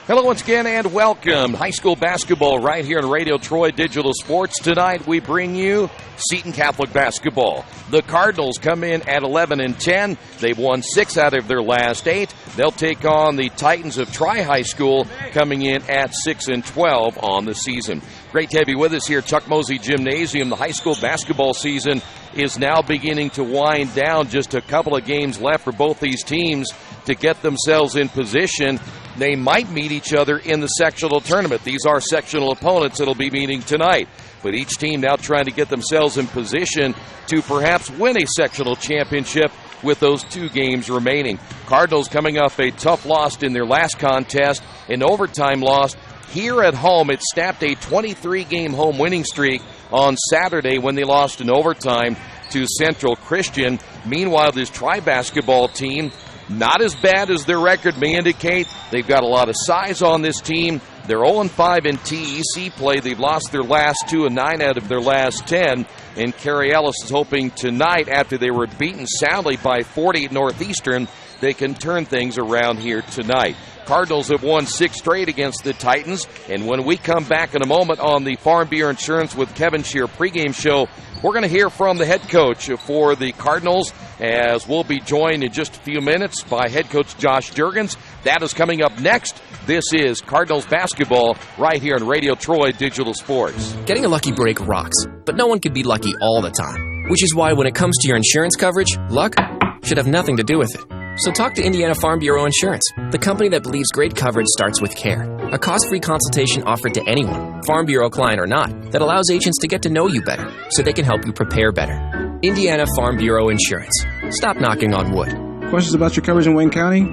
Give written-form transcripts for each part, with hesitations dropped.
Hello once again and welcome. High school basketball right here on Radio Troy Digital Sports. Tonight we bring you Seton Catholic basketball. The Cardinals come in at 11-10. They've won 6 out of their last 8. They'll take on the Titans of Tri-High School coming in at 6-12 on the season. Great to have you with us here at Chuck Mosey Gymnasium. The high school basketball season is now beginning to wind down. Just a couple of games left for both these teams to get themselves in position. They might meet each other in the sectional tournament. These are sectional opponents that'll be meeting tonight. But each team now trying to get themselves in position to perhaps win a sectional championship with those 2 games remaining. Cardinals coming off a tough loss in their last contest, an overtime loss. Here at home, it snapped a 23-game home winning streak on Saturday when they lost in overtime to Central Christian. Meanwhile, this tri-basketball team, not as bad as their record may indicate. They've got a lot of size on this team. They're 0-5 in TEC play. They've lost their last 2 and 9 out of their last 10. And Carrie Ellis is hoping tonight, after they were beaten soundly by 40 at Northeastern, they can turn things around here tonight. Cardinals have won 6 straight against the Titans. And when we come back in a moment on the Farm Bureau Insurance with Kevin Shear pregame show, we're going to hear from the head coach for the Cardinals, as we'll be joined in just a few minutes by head coach Josh Juergens. That is coming up next. This is Cardinals basketball right here on Radio Troy Digital Sports. Getting a lucky break rocks, but no one can be lucky all the time. Which is why when it comes to your insurance coverage, luck should have nothing to do with it. So talk to Indiana Farm Bureau Insurance, the company that believes great coverage starts with care. A cost-free consultation offered to anyone, Farm Bureau client or not, that allows agents to get to know you better so they can help you prepare better. Indiana Farm Bureau Insurance. Stop knocking on wood. Questions about your coverage in Wayne County?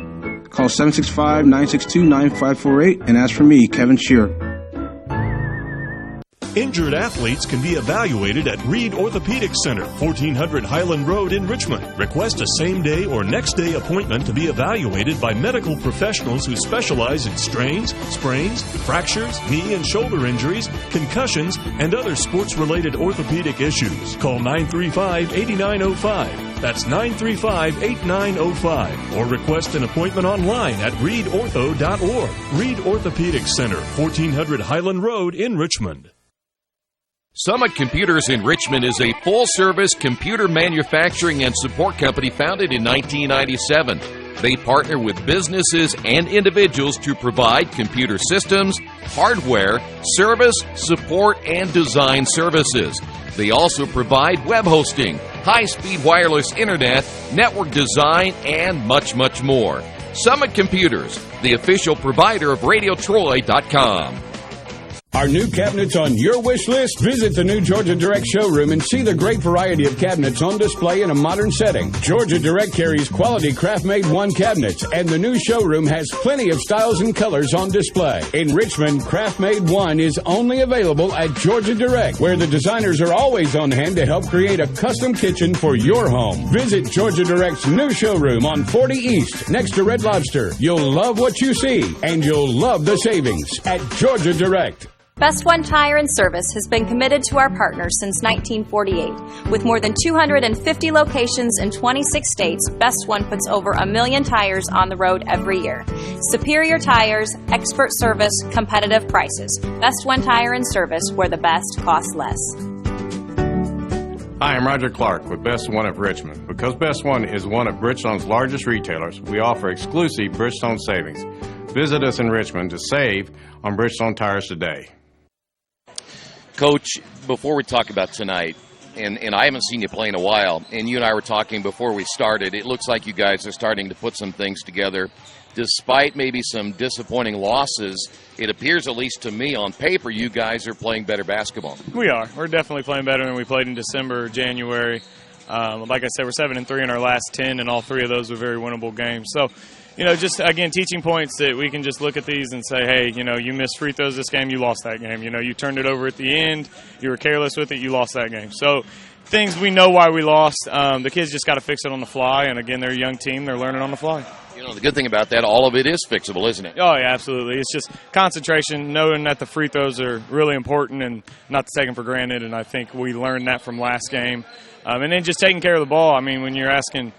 Call 765-962-9548 and ask for me, Kevin Shear. Injured athletes can be evaluated at Reed Orthopedic Center, 1400 Highland Road in Richmond. Request a same-day or next-day appointment to be evaluated by medical professionals who specialize in strains, sprains, fractures, knee and shoulder injuries, concussions, and other sports-related orthopedic issues. Call 935-8905. That's 935-8905. Or request an appointment online at reedortho.org. Reed Orthopedic Center, 1400 Highland Road in Richmond. Summit Computers in Richmond is a full-service computer manufacturing and support company founded in 1997. They partner with businesses and individuals to provide computer systems, hardware, service, support, and design services. They also provide web hosting, high-speed wireless internet, network design, and much, much more. Summit Computers, the official provider of RadioTroy.com. Are new cabinets on your wish list? Visit the new Georgia Direct showroom and see the great variety of cabinets on display in a modern setting. Georgia Direct carries quality craft-made one cabinets, and the new showroom has plenty of styles and colors on display. In Richmond, craft-made one is only available at Georgia Direct, where the designers are always on hand to help create a custom kitchen for your home. Visit Georgia Direct's new showroom on 40 East, next to Red Lobster. You'll love what you see, and you'll love the savings at Georgia Direct. Best One Tire and Service has been committed to our partners since 1948. With more than 250 locations in 26 states, Best One puts over 1 million tires on the road every year. Superior tires, expert service, competitive prices. Best One Tire and Service, where the best costs less. Hi, I'm Roger Clark with Best One of Richmond. Because Best One is one of Bridgestone's largest retailers, we offer exclusive Bridgestone savings. Visit us in Richmond to save on Bridgestone tires today. Coach, before we talk about tonight, and I haven't seen you play in a while, and you and I were talking before we started, it looks like you guys are starting to put some things together. Despite maybe some disappointing losses, it appears, at least to me, on paper, you guys are playing better basketball. We are. We're definitely playing better than we played in December, January. Like I said, we're 7-3 in our last 10, and all 3 of those were very winnable games. So, just, again, teaching points that we can just look at these and say, hey, you missed free throws this game, you lost that game. You turned it over at the end, you were careless with it, you lost that game. So things we know why we lost. The kids just got to fix it on the fly, and, again, they're a young team. They're learning on the fly. The good thing about that, all of it is fixable, isn't it? Oh, yeah, absolutely. It's just concentration, knowing that the free throws are really important and not to take them for granted, and I think we learned that from last game. And then just taking care of the ball. I mean, when you're asking,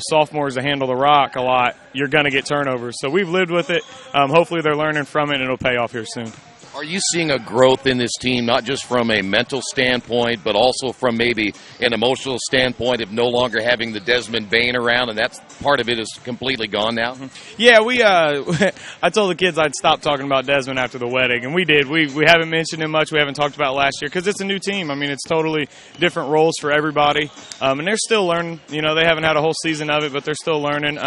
sophomores to handle the rock a lot, you're going to get turnovers. So we've lived with it. Hopefully they're learning from it, and it'll pay off here soon. Are you seeing a growth in this team, not just from a mental standpoint, but also from maybe an emotional standpoint of no longer having the Desmond Bain around, and that's part of it is completely gone now? Yeah, I told the kids I'd stop talking about Desmond after the wedding, and we did. We haven't mentioned him much. We haven't talked about last year because it's a new team. I mean, it's totally different roles for everybody, and they're still learning. They haven't had a whole season of it, but they're still learning.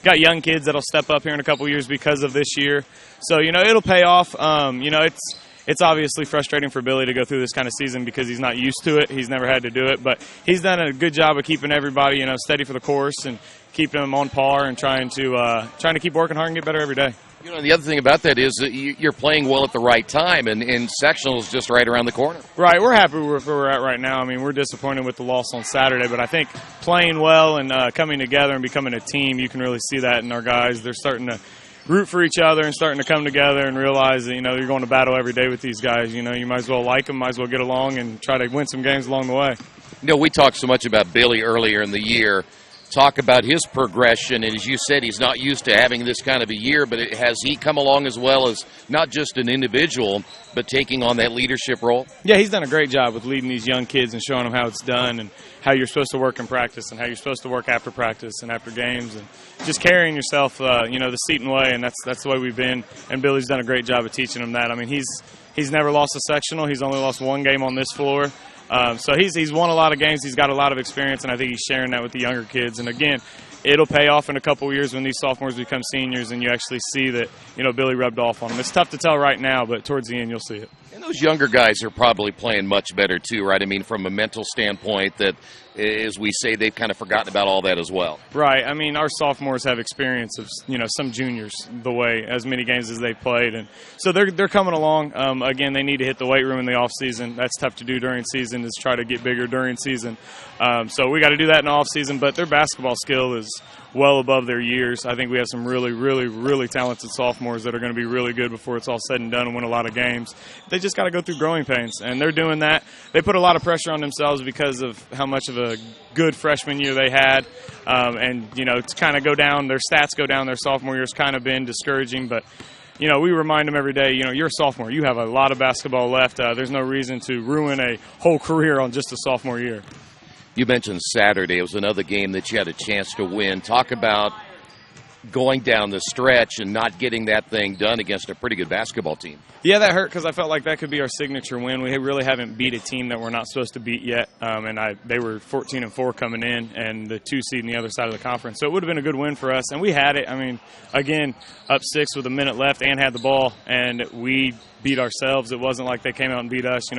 Got young kids that'll step up here in a couple years because of this year. So, it'll pay off. It's obviously frustrating for Billy to go through this kind of season because he's not used to it. He's never had to do it. But he's done a good job of keeping everybody, steady for the course and keeping them on par and trying to keep working hard and get better every day. The other thing about that is that you're playing well at the right time, and sectional is just right around the corner. Right, we're happy with where we're at right now. I mean, we're disappointed with the loss on Saturday, but I think playing well and coming together and becoming a team, you can really see that in our guys. They're starting to root for each other and starting to come together and realize that, you're going to battle every day with these guys. You might as well like them, might as well get along and try to win some games along the way. We talked so much about Billy earlier in the year. Talk about his progression, and as you said, he's not used to having this kind of a year, but has he come along as well as not just an individual, but taking on that leadership role? Yeah, he's done a great job with leading these young kids and showing them how it's done and how you're supposed to work in practice and how you're supposed to work after practice and after games and just carrying yourself, the Seton way, and that's the way we've been, and Billy's done a great job of teaching them that. I mean, he's never lost a sectional. He's only lost one game on this floor. So he's won a lot of games. He's got a lot of experience, and I think he's sharing that with the younger kids. And, again, it'll pay off in a couple of years when these sophomores become seniors and you actually see that, Billy rubbed off on them. It's tough to tell right now, but towards the end you'll see it. And those younger guys are probably playing much better too, right? I mean, from a mental standpoint that, as we say, they've kind of forgotten about all that as well. Right. I mean, our sophomores have experience of, some juniors the way, as many games as they've played. And so they're coming along. Again, they need to hit the weight room in the off season. That's tough to do during season, is try to get bigger during season. So we got to do that in the off season, but their basketball skill is well above their years. I think we have some really, really, really talented sophomores that are going to be really good before it's all said and done and win a lot of games. They just got to go through growing pains, and they're doing that. They put a lot of pressure on themselves because of how much of a good freshman year they had, and to kind of go down, their stats go down their sophomore year has kind of been discouraging, but we remind them every day, you're a sophomore. You have a lot of basketball left. There's no reason to ruin a whole career on just a sophomore year. You mentioned Saturday. It was another game that you had a chance to win. Talk about going down the stretch and not getting that thing done against a pretty good basketball team. Yeah, that hurt because I felt like that could be our signature win. We really haven't beat a team that we're not supposed to beat yet, and they were 14-4 coming in, and the 2 seed on the other side of the conference. So it would have been a good win for us, and we had it. I mean, again, up 6 with a minute left and had the ball, and we beat ourselves. It wasn't like they came out and beat us.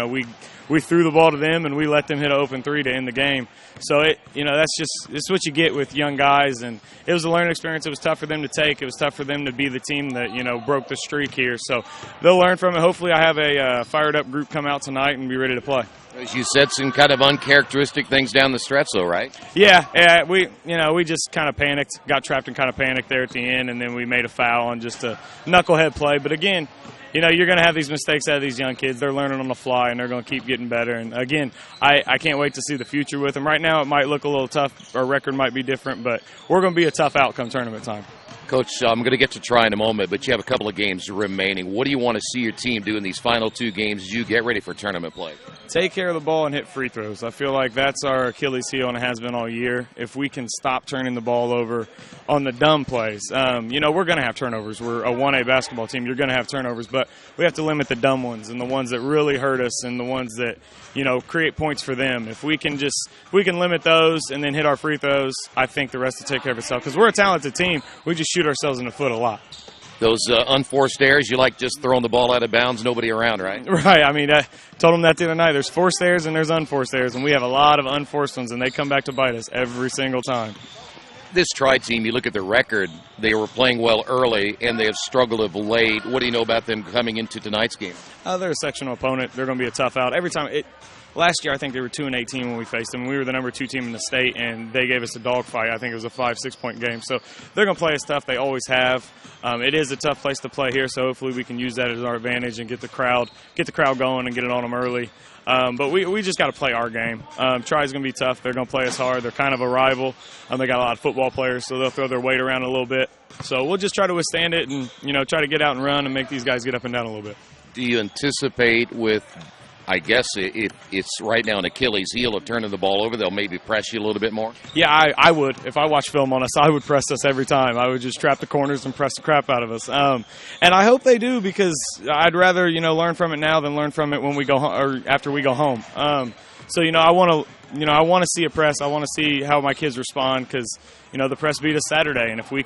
We threw the ball to them, and we let them hit an open 3 to end the game. So it's what you get with young guys, and it was a learning experience. It was tough for them to take. It was tough for them to be the team that broke the streak here. So they'll learn from it. Hopefully, I have a fired up group come out tonight and be ready to play. As you said, some kind of uncharacteristic things down the stretch, though, right? Yeah. We just kind of panicked, got trapped and kind of panicked there at the end, and then we made a foul on just a knucklehead play. But again, you're going to have these mistakes out of these young kids. They're learning on the fly, and they're going to keep getting better. And, again, I can't wait to see the future with them. Right now it might look a little tough. Our record might be different, but we're going to be a tough outcome tournament time. Coach, I'm going to get to try in a moment, but you have a couple of games remaining. What do you want to see your team do in these final 2 games as you get ready for tournament play? Take care of the ball and hit free throws. I feel like that's our Achilles heel, and it has been all year. If we can stop turning the ball over on the dumb plays, we're going to have turnovers. We're a 1A basketball team. You're going to have turnovers, but we have to limit the dumb ones and the ones that really hurt us and the ones that, create points for them. If we can limit those and then hit our free throws, I think the rest will take care of itself because we're a talented team. We just shoot ourselves in the foot a lot. Those unforced errors, you like just throwing the ball out of bounds, nobody around, right? Right. I mean, I told them that the other night. There's forced errors and there's unforced errors, and we have a lot of unforced ones, and they come back to bite us every single time. This Tri team, you look at the record, they were playing well early, and they have struggled of late. What do you know about them coming into tonight's game? They're a sectional opponent. They're going to be a tough out. Every time last year I think they were 2-18 when we faced them. We were the number 2 team in the state, and they gave us a dogfight. I think it was a 5-6 point game. So they're going to play us tough. They always have. It is a tough place to play here, so hopefully we can use that as our advantage and get the crowd going and get it on them early. But we just got to play our game. Tri's going to be tough. They're going to play us hard. They're kind of a rival. They got a lot of football players, so they'll throw their weight around a little bit. So we'll just try to withstand it and, try to get out and run and make these guys get up and down a little bit. Do you anticipate with, I guess it's right now an Achilles heel of turning the ball over, they'll maybe press you a little bit more? Yeah, I would. If I watch film on us, I would press us every time. I would just trap the corners and press the crap out of us. And I hope they do, because I'd rather, learn from it now than learn from it when we go or after we go home. So, I want to see a press. I want to see how my kids respond, because, the press beat us Saturday, and if we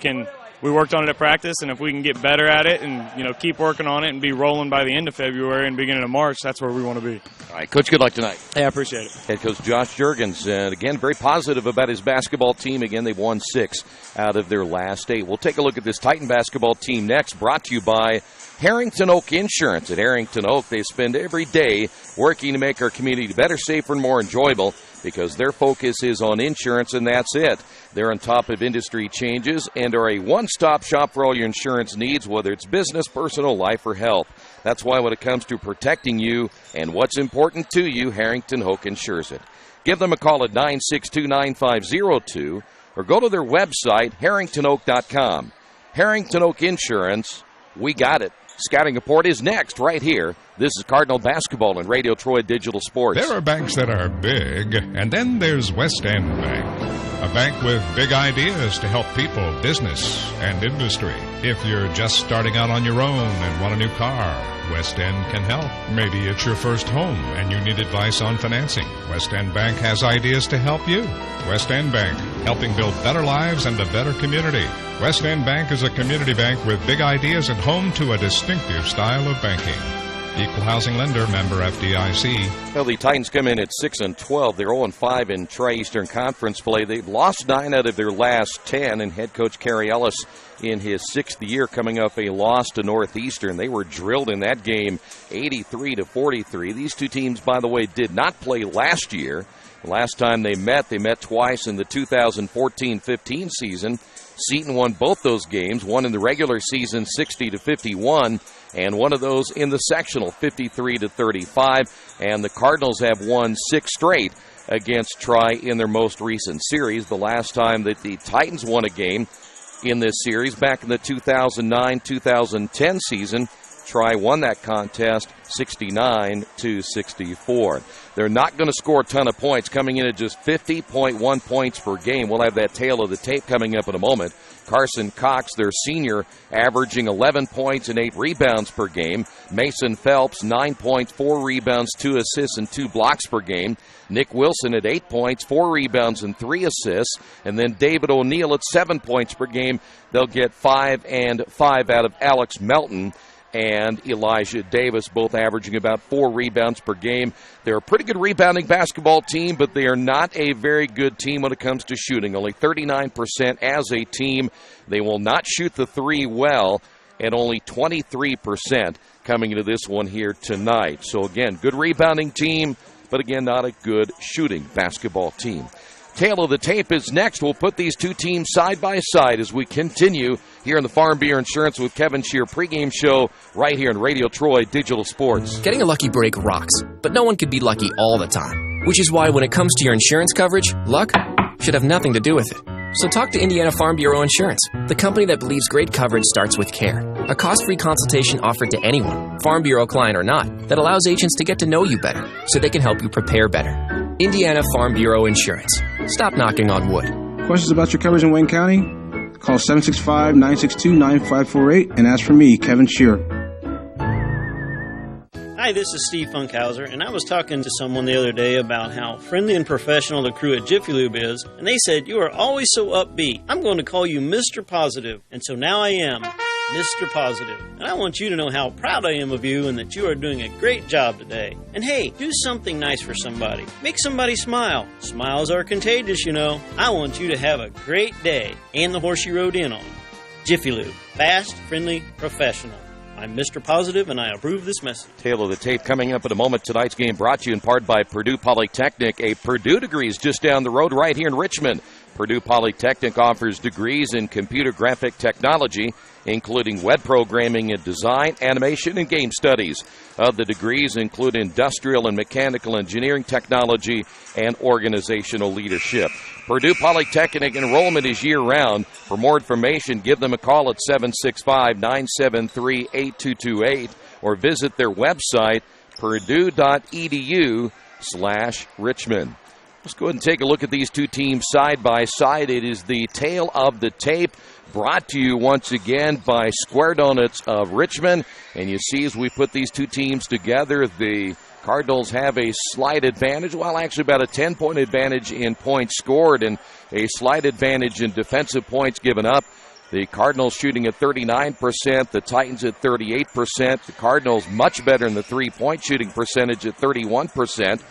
worked on it at practice, and if we can get better at it and, keep working on it and be rolling by the end of February and beginning of March, that's where we want to be. All right, Coach, good luck tonight. Yeah, I appreciate it. Head coach Josh Juergens, again, very positive about his basketball team. Again, they've won 6 out of their last 8. We'll take a look at this Titan basketball team next, brought to you by Harrington Oak Insurance. At Harrington Oak, they spend every day working to make our community better, safer, and more enjoyable, because their focus is on insurance, and that's it. They're on top of industry changes and are a one-stop shop for all your insurance needs, whether it's business, personal, life, or health. That's why when it comes to protecting you and what's important to you, Harrington Oak insures it. Give them a call at 962-9502 or go to their website, harringtonoak.com. Harrington Oak Insurance, we got it. Scouting Report is next, right here. This is Cardinal Basketball and Radio Troy Digital Sports. There are banks that are big, and then there's West End Bank. A bank with big ideas to help people, business, and industry. If you're just starting out on your own and want a new car, West End can help. Maybe it's your first home and you need advice on financing. West End Bank has ideas to help you. West End Bank, helping build better lives and a better community. West End Bank is a community bank with big ideas and home to a distinctive style of banking. Equal housing lender, member FDIC. Well, the Titans come in at 6-12. They're 0-5 in Tri-Eastern Conference play. They've lost 9 out of their last 10, and head coach Kerry Ellis in his 6th year coming off a loss to Northeastern. They were drilled in that game 83-43. These two teams, by the way, did not play last year. The last time they met twice in the 2014-15 season. Seton won both those games, one in the regular season 60-51, and one of those in the sectional 53-35. And the Cardinals have won 6 straight against Tri in their most recent series. The last time that the Titans won a game in this series, back in the 2009-2010 season, Tri won that contest 69-64. They're not going to score a ton of points, coming in at just 50.1 points per game. We'll have that tail of the tape coming up in a moment. Carson Cox, their senior, averaging 11 points and 8 rebounds per game. Mason Phelps, 9 points, 4 rebounds, 2 assists, and 2 blocks per game. Nick Wilson at 8 points, 4 rebounds, and 3 assists. And then David O'Neill at 7 points per game. They'll get 5 and 5 out of Alex Melton and Elijah Davis, both averaging about 4 rebounds per game. They're a pretty good rebounding basketball team, but they are not a very good team when it comes to shooting. Only 39% as a team. They will not shoot the 3 well, and only 23% coming into this one here tonight. So, again, good rebounding team, but, again, not a good shooting basketball team. Tail of the tape is next. We'll put these two teams side by side as we continue here in the Farm Bureau Insurance with Kevin Shear pregame show right here in Radio Troy Digital Sports. Getting a lucky break rocks, but no one can be lucky all the time. Which is why when it comes to your insurance coverage, luck should have nothing to do with it. So talk to Indiana Farm Bureau Insurance, the company that believes great coverage starts with care. A cost-free consultation offered to anyone, Farm Bureau client or not, that allows agents to get to know you better so they can help you prepare better. Indiana Farm Bureau Insurance. Stop knocking on wood. Questions about your coverage in Wayne County? Call 765-962-9548 and ask for me, Kevin Shear. Hi, this is Steve Funkhauser, and I was talking to someone the other day about how friendly and professional the crew at Jiffy Lube is, and they said, "You are always so upbeat. I'm going to call you Mr. Positive." And so now I am Mr. Positive. And I want you to know how proud I am of you and that you are doing a great job today. And hey, do something nice for somebody. Make somebody smile. Smiles are contagious, you know. I want you to have a great day and the horse you rode in on. Jiffy Lube. Fast, friendly, professional. I'm Mr. Positive, and I approve this message. Tail of the tape coming up in a moment. Tonight's game brought to you in part by Purdue Polytechnic. A Purdue degree is just down the road right here in Richmond. Purdue Polytechnic offers degrees in computer graphic technology, including web programming and design, animation, and game studies. The degrees include industrial and mechanical engineering technology and organizational leadership. Purdue Polytechnic enrollment is year-round. For more information, give them a call at 765-973-8228 or visit their website, purdue.edu/Richmond. Let's go ahead and take a look at these two teams side by side. It is the tail of the tape, brought to you once again by Square Donuts of Richmond. And you see, as we put these two teams together, the Cardinals have a slight advantage. Well, actually about a 10-point advantage in points scored and a slight advantage in defensive points given up. The Cardinals shooting at 39%, the Titans at 38%. The Cardinals much better in the three-point shooting percentage at 31%.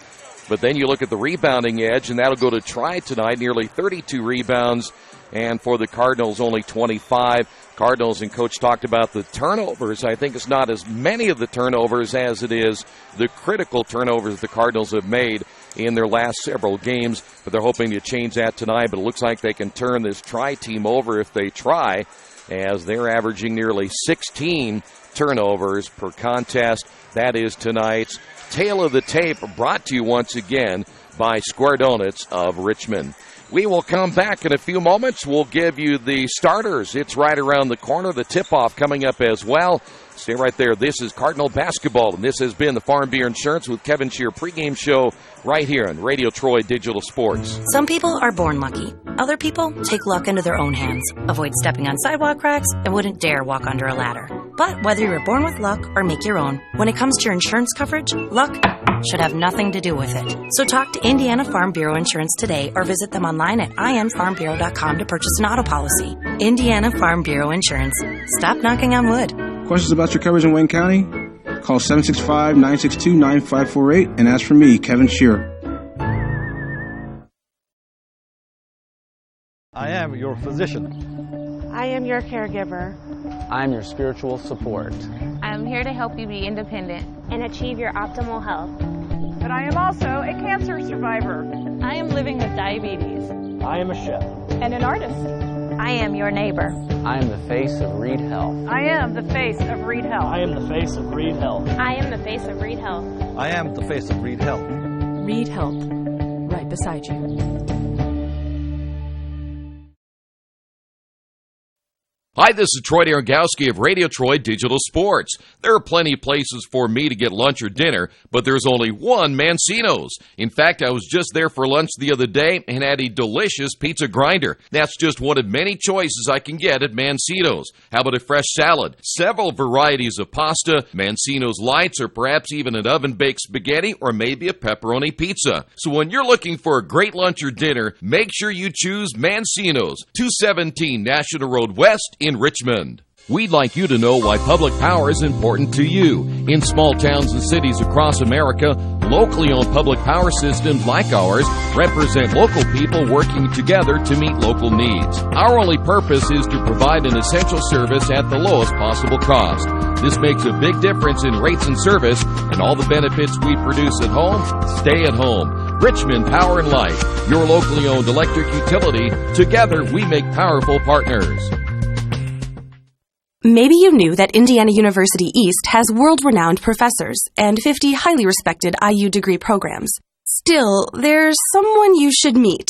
But then you look at the rebounding edge, and that'll go to Tri tonight, nearly 32 rebounds. And for the Cardinals, only 25. Cardinals and Coach talked about the turnovers. I think it's not as many of the turnovers as it is the critical turnovers the Cardinals have made in their last several games. But they're hoping to change that tonight. But it looks like they can turn this Tri team over if they try, as they're averaging nearly 16 turnovers per contest. That is tonight's Tail of the Tape, brought to you once again by Square Donuts of Richmond. We will come back in a few moments. We'll give you the starters. It's right around the corner. The tip-off coming up as well. Stay right there. This is Cardinal Basketball, and this has been the Farm Bureau Insurance with Kevin Shear pregame show right here on Radio Troy Digital Sports. Some people are born lucky. Other people take luck into their own hands, avoid stepping on sidewalk cracks, and wouldn't dare walk under a ladder. But whether you're born with luck or make your own, when it comes to your insurance coverage, luck should have nothing to do with it. So talk to Indiana Farm Bureau Insurance today or visit them online at infarmbureau.com to purchase an auto policy. Indiana Farm Bureau Insurance. Stop knocking on wood. Questions about your coverage in Wayne County? Call 765-962-9548 and ask for me, Kevin Shear. I am your physician. I am your caregiver. I am your spiritual support. I am here to help you be independent and achieve your optimal health. But I am also a cancer survivor. I am living with diabetes. I am a chef. And an artist. I am your neighbor. I am the face of Reed Health. I am the face of Reed Health. I am the face of Reed Health. I am the face of Reed Health. I am the face of Reed Health. Reed Health, right beside you. Hi, this is Troy Darengowski of Radio Troy Digital Sports. There are plenty of places for me to get lunch or dinner, but there's only one Mancino's. In fact, I was just there for lunch the other day and had a delicious pizza grinder. That's just one of many choices I can get at Mancino's. How about a fresh salad? Several varieties of pasta, Mancino's Lights, or perhaps even an oven-baked spaghetti, or maybe a pepperoni pizza. So when you're looking for a great lunch or dinner, make sure you choose Mancino's, 217 National Road West in Richmond. We'd like you to know why public power is important to you. In small towns and cities across America, locally owned public power systems like ours represent local people working together to meet local needs. Our only purpose is to provide an essential service at the lowest possible cost. This makes a big difference in rates and service, and all the benefits we produce at home stay at home. Richmond Power and Light, your locally owned electric utility. Together, we make powerful partners. Maybe you knew that Indiana University East has world-renowned professors and 50 highly respected IU degree programs. Still, there's someone you should meet.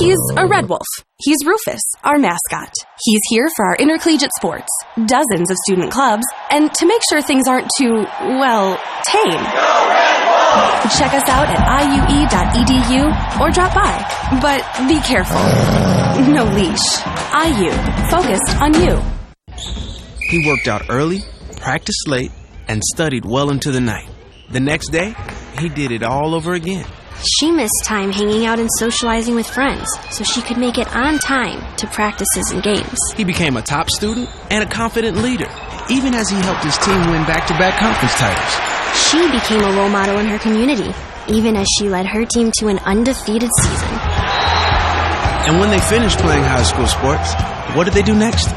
He's a red wolf. He's Rufus, our mascot. He's here for our intercollegiate sports, dozens of student clubs, and to make sure things aren't too, well, tame. Check us out at iue.edu or drop by. But be careful. No leash. IU, focused on you. He worked out early, practiced late, and studied well into the night. The next day, he did it all over again. She missed time hanging out and socializing with friends so she could make it on time to practices and games. He became a top student and a confident leader, even as he helped his team win back-to-back conference titles. She became a role model in her community, even as she led her team to an undefeated season. And when they finished playing high school sports, what did they do next?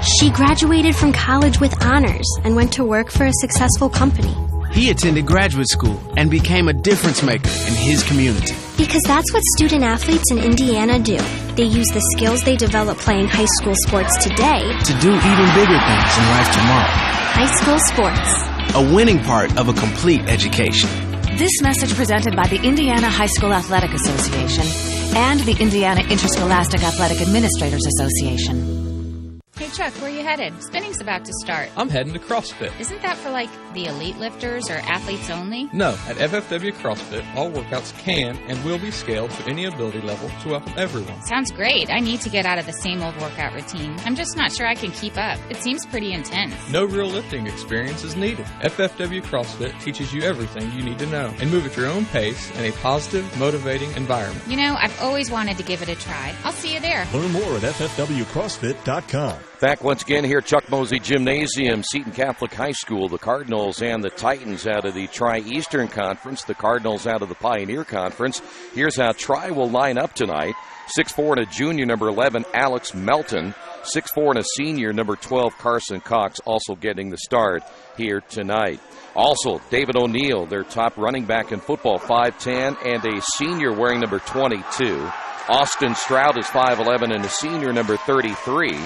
She graduated from college with honors and went to work for a successful company. He attended graduate school and became a difference maker in his community. Because that's what student athletes in Indiana do. They use the skills they develop playing high school sports today to do even bigger things in life tomorrow. High school sports. A winning part of a complete education. This message presented by the Indiana High School Athletic Association and the Indiana Interscholastic Athletic Administrators Association. Hey Chuck, where are you headed? Spinning's about to start. I'm heading to CrossFit. Isn't that for like the elite lifters or athletes only? No, at FFW CrossFit, all workouts can and will be scaled to any ability level to welcome everyone. Sounds great. I need to get out of the same old workout routine. I'm just not sure I can keep up. It seems pretty intense. No real lifting experience is needed. FFW CrossFit teaches you everything you need to know and move at your own pace in a positive, motivating environment. You know, I've always wanted to give it a try. I'll see you there. Learn more at ffwcrossfit.com. Back once again here at Chuck Mosey Gymnasium, Seton Catholic High School, the Cardinals and the Titans out of the Tri-Eastern Conference, the Cardinals out of the Pioneer Conference. Here's how Tri will line up tonight. 6'4" and a junior, number 11, Alex Melton. 6'4" and a senior, number 12, Carson Cox, also getting the start here tonight. Also, David O'Neill, their top running back in football, 5'10", and a senior wearing number 22. Austin Stroud is 5'11" and a senior, number 33.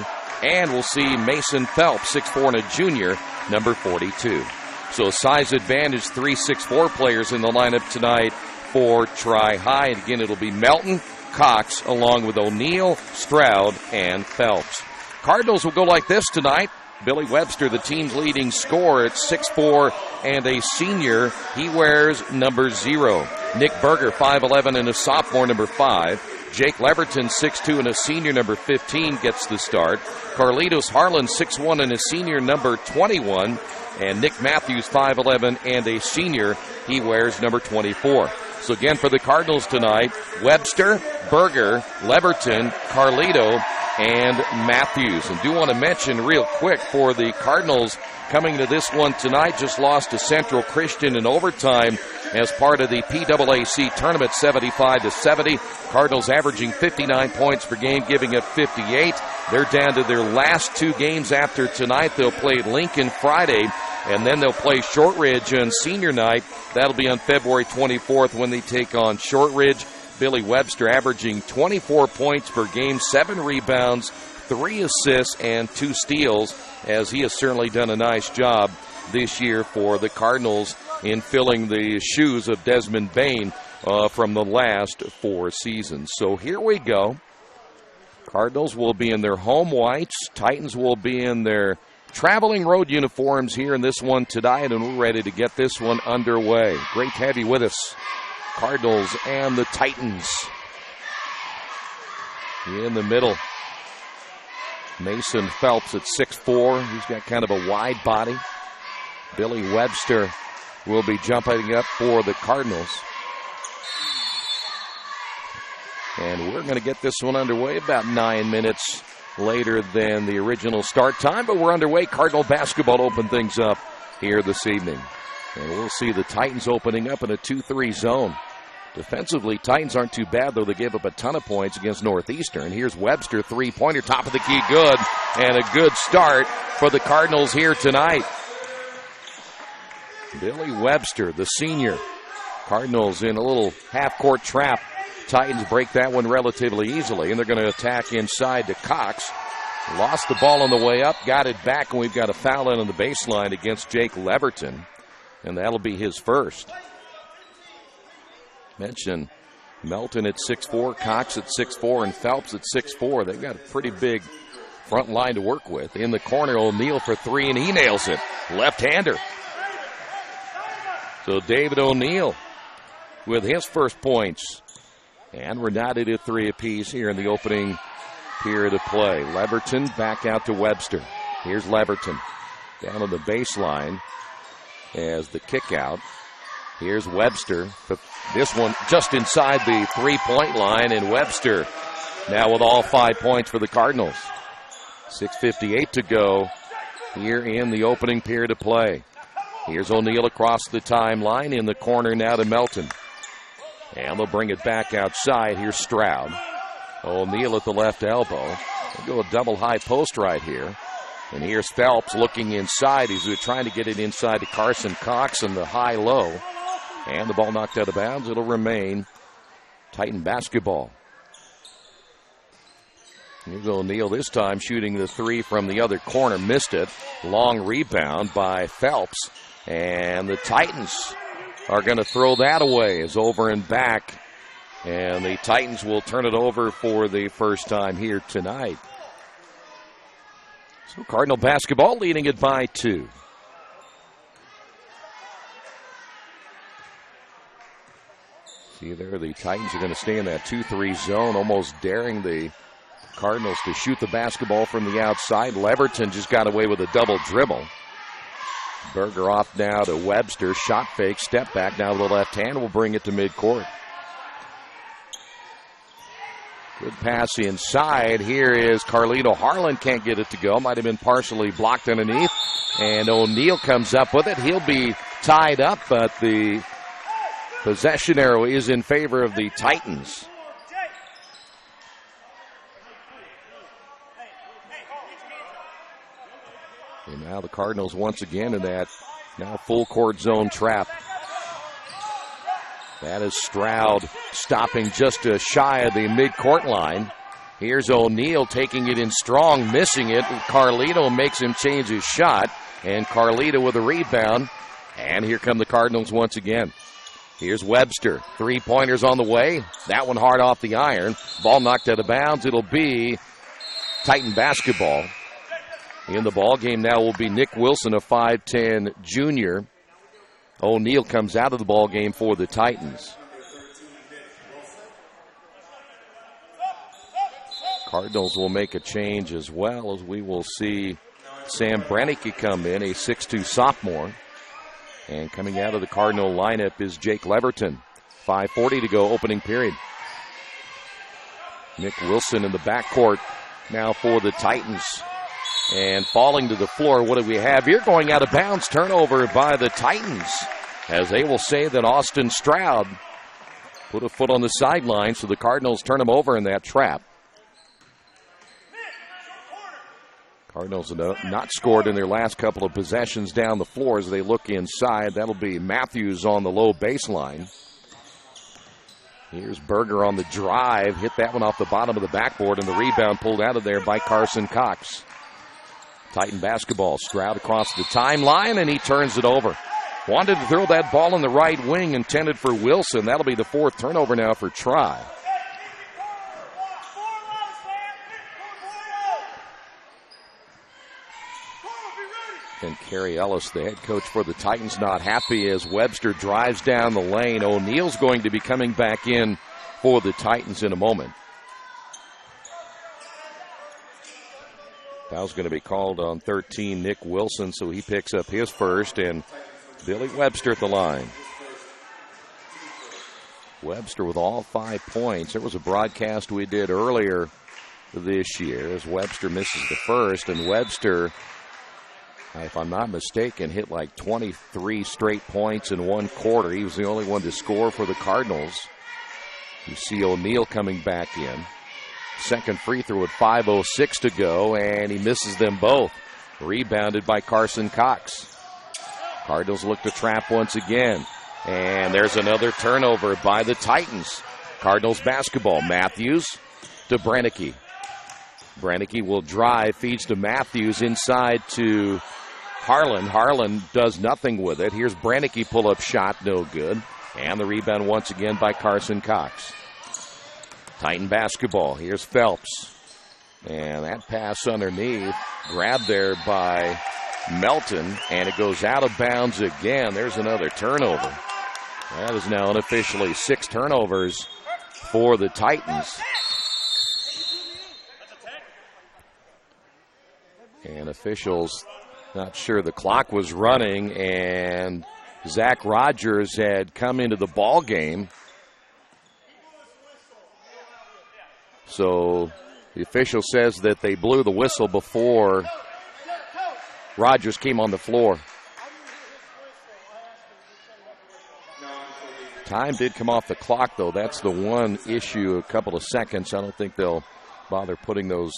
And we'll see Mason Phelps, 6'4" and a junior, number 42. So size advantage, 3 6'4" players in the lineup tonight for Tri-High. And again, it'll be Melton, Cox, along with O'Neill, Stroud, and Phelps. Cardinals will go like this tonight. Billy Webster, the team's leading scorer, at 6'4" and a senior. He wears number 0. Nick Berger, 5'11" and a sophomore, number 5. Jake Leverton, 6'2" and a senior, number 15, gets the start. Carlitos Harlan, 6'1" and a senior, number 21. And Nick Matthews, 5'11" and a senior. He wears number 24. So again, for the Cardinals tonight, Webster, Berger, Leverton, Carlito, and Matthews. And do want to mention real quick for the Cardinals coming to this one tonight, just lost to Central Christian in overtime as part of the PAAC tournament, 75-70. Cardinals averaging 59 points per game, giving up 58. They're down to their last 2 games after tonight. They'll play Lincoln Friday, and then they'll play Shortridge on senior night. That'll be on February 24th when they take on Shortridge. Billy Webster averaging 24 points per game, 7 rebounds, 3 assists, and 2 steals, as he has certainly done a nice job this year for the Cardinals in filling the shoes of Desmond Bain from the last 4 seasons. So here we go. Cardinals will be in their home whites. Titans will be in their traveling road uniforms here in this one tonight, and we're ready to get this one underway. Great to have you with us. Cardinals and the Titans. In the middle, Mason Phelps at 6'4". He's got kind of a wide body. Billy Webster will be jumping up for the Cardinals. And we're going to get this one underway about 9 minutes later than the original start time, but we're underway. Cardinal basketball to open things up here this evening. And we'll see the Titans opening up in a 2-3 zone. Defensively, Titans aren't too bad, though. They gave up a ton of points against Northeastern. Here's Webster, 3-pointer, top of the key, good. And a good start for the Cardinals here tonight. Billy Webster, the senior. Cardinals in a little half-court trap. Titans break that one relatively easily, and they're going to attack inside to Cox. Lost the ball on the way up, got it back, and we've got a foul in on the baseline against Jake Leverton, and that'll be his first. Mentioned Melton at 6'4", Cox at 6'4", and Phelps at 6'4". They've got a pretty big front line to work with. In the corner, O'Neill for 3, and he nails it. Left-hander. So David O'Neill with his first points. And we're knotted at 3 apiece here in the opening period of play. Leverton back out to Webster. Here's Leverton down on the baseline as the kick out. Here's Webster. This one just inside the 3-point line, and Webster now with all 5 points for the Cardinals. 6:58 to go here in the opening period of play. Here's O'Neill across the timeline in the corner now to Melton. And they'll bring it back outside. Here's Stroud. O'Neill at the left elbow. They'll go a double high post right here. And here's Phelps looking inside. He's trying to get it inside to Carson Cox in the high-low. And the ball knocked out of bounds. It'll remain Titan basketball. Here's O'Neal this time shooting the three from the other corner. Missed it. Long rebound by Phelps. And the Titans are going to throw that away. It's over and back. And the Titans will turn it over for the first time here tonight. So Cardinal basketball leading it by 2. See there, the Titans are going to stay in that 2-3 zone, almost daring the Cardinals to shoot the basketball from the outside. Leverton just got away with a double dribble. Berger off now to Webster. Shot fake, step back now to the left hand. Will bring it to midcourt. Good pass inside. Here is Carlito Harlan. Can't get it to go. Might have been partially blocked underneath. And O'Neal comes up with it. He'll be tied up, but the possession arrow is in favor of the Titans. And now the Cardinals once again in that now full court zone trap. That is Stroud stopping just shy of the midcourt line. Here's O'Neal taking it in strong, missing it. Carlito makes him change his shot. And Carlito with a rebound. And here come the Cardinals once again. Here's Webster. 3-pointers on the way. That one hard off the iron. Ball knocked out of bounds. It'll be Titan basketball. In the ball game now will be Nick Wilson, a 5'10 junior. O'Neal comes out of the ball game for the Titans. Cardinals will make a change as well, as we will see Sam Brannicky come in, a 6'2 sophomore. And coming out of the Cardinal lineup is Jake Leverton. 5:40 to go, opening period. Nick Wilson in the backcourt now for the Titans. And falling to the floor, what do we have here? Going out of bounds, turnover by the Titans. As they will say that Austin Stroud put a foot on the sideline, so the Cardinals turn him over in that trap. Cardinals have not scored in their last couple of possessions down the floor as they look inside. That'll be Matthews on the low baseline. Here's Berger on the drive. Hit that one off the bottom of the backboard, and the rebound pulled out of there by Carson Cox. Titan basketball. Stroud across the timeline, and he turns it over. Wanted to throw that ball in the right wing, intended for Wilson. That'll be the 4th turnover now for Tri. And Kerry Ellis, the head coach for the Titans, not happy as Webster drives down the lane. O'Neal's going to be coming back in for the Titans in a moment. Foul's going to be called on 13, Nick Wilson, so he picks up his first, and Billy Webster at the line. Webster with all 5 points. There was a broadcast we did earlier this year as Webster misses the first, and Webster, if I'm not mistaken, hit like 23 straight points in one quarter. He was the only one to score for the Cardinals. You see O'Neal coming back in. Second free throw with 5:06 to go, and he misses them both. Rebounded by Carson Cox. Cardinals look to trap once again. And there's another turnover by the Titans. Cardinals basketball. Matthews to Brannicky. Brannicky will drive, feeds to Matthews inside to Harlan. Harlan does nothing with it. Here's Brannicky pull-up shot, no good. And the rebound once again by Carson Cox. Titan basketball. Here's Phelps. And that pass underneath, grabbed there by Melton, and it goes out of bounds again. There's another turnover. That is now unofficially 6 turnovers for the Titans. And officials not sure the clock was running, and Zach Rogers had come into the ball game. So the official says that they blew the whistle before Rogers came on the floor. Time did come off the clock, though. That's the one issue, a couple of seconds. I don't think they'll bother putting those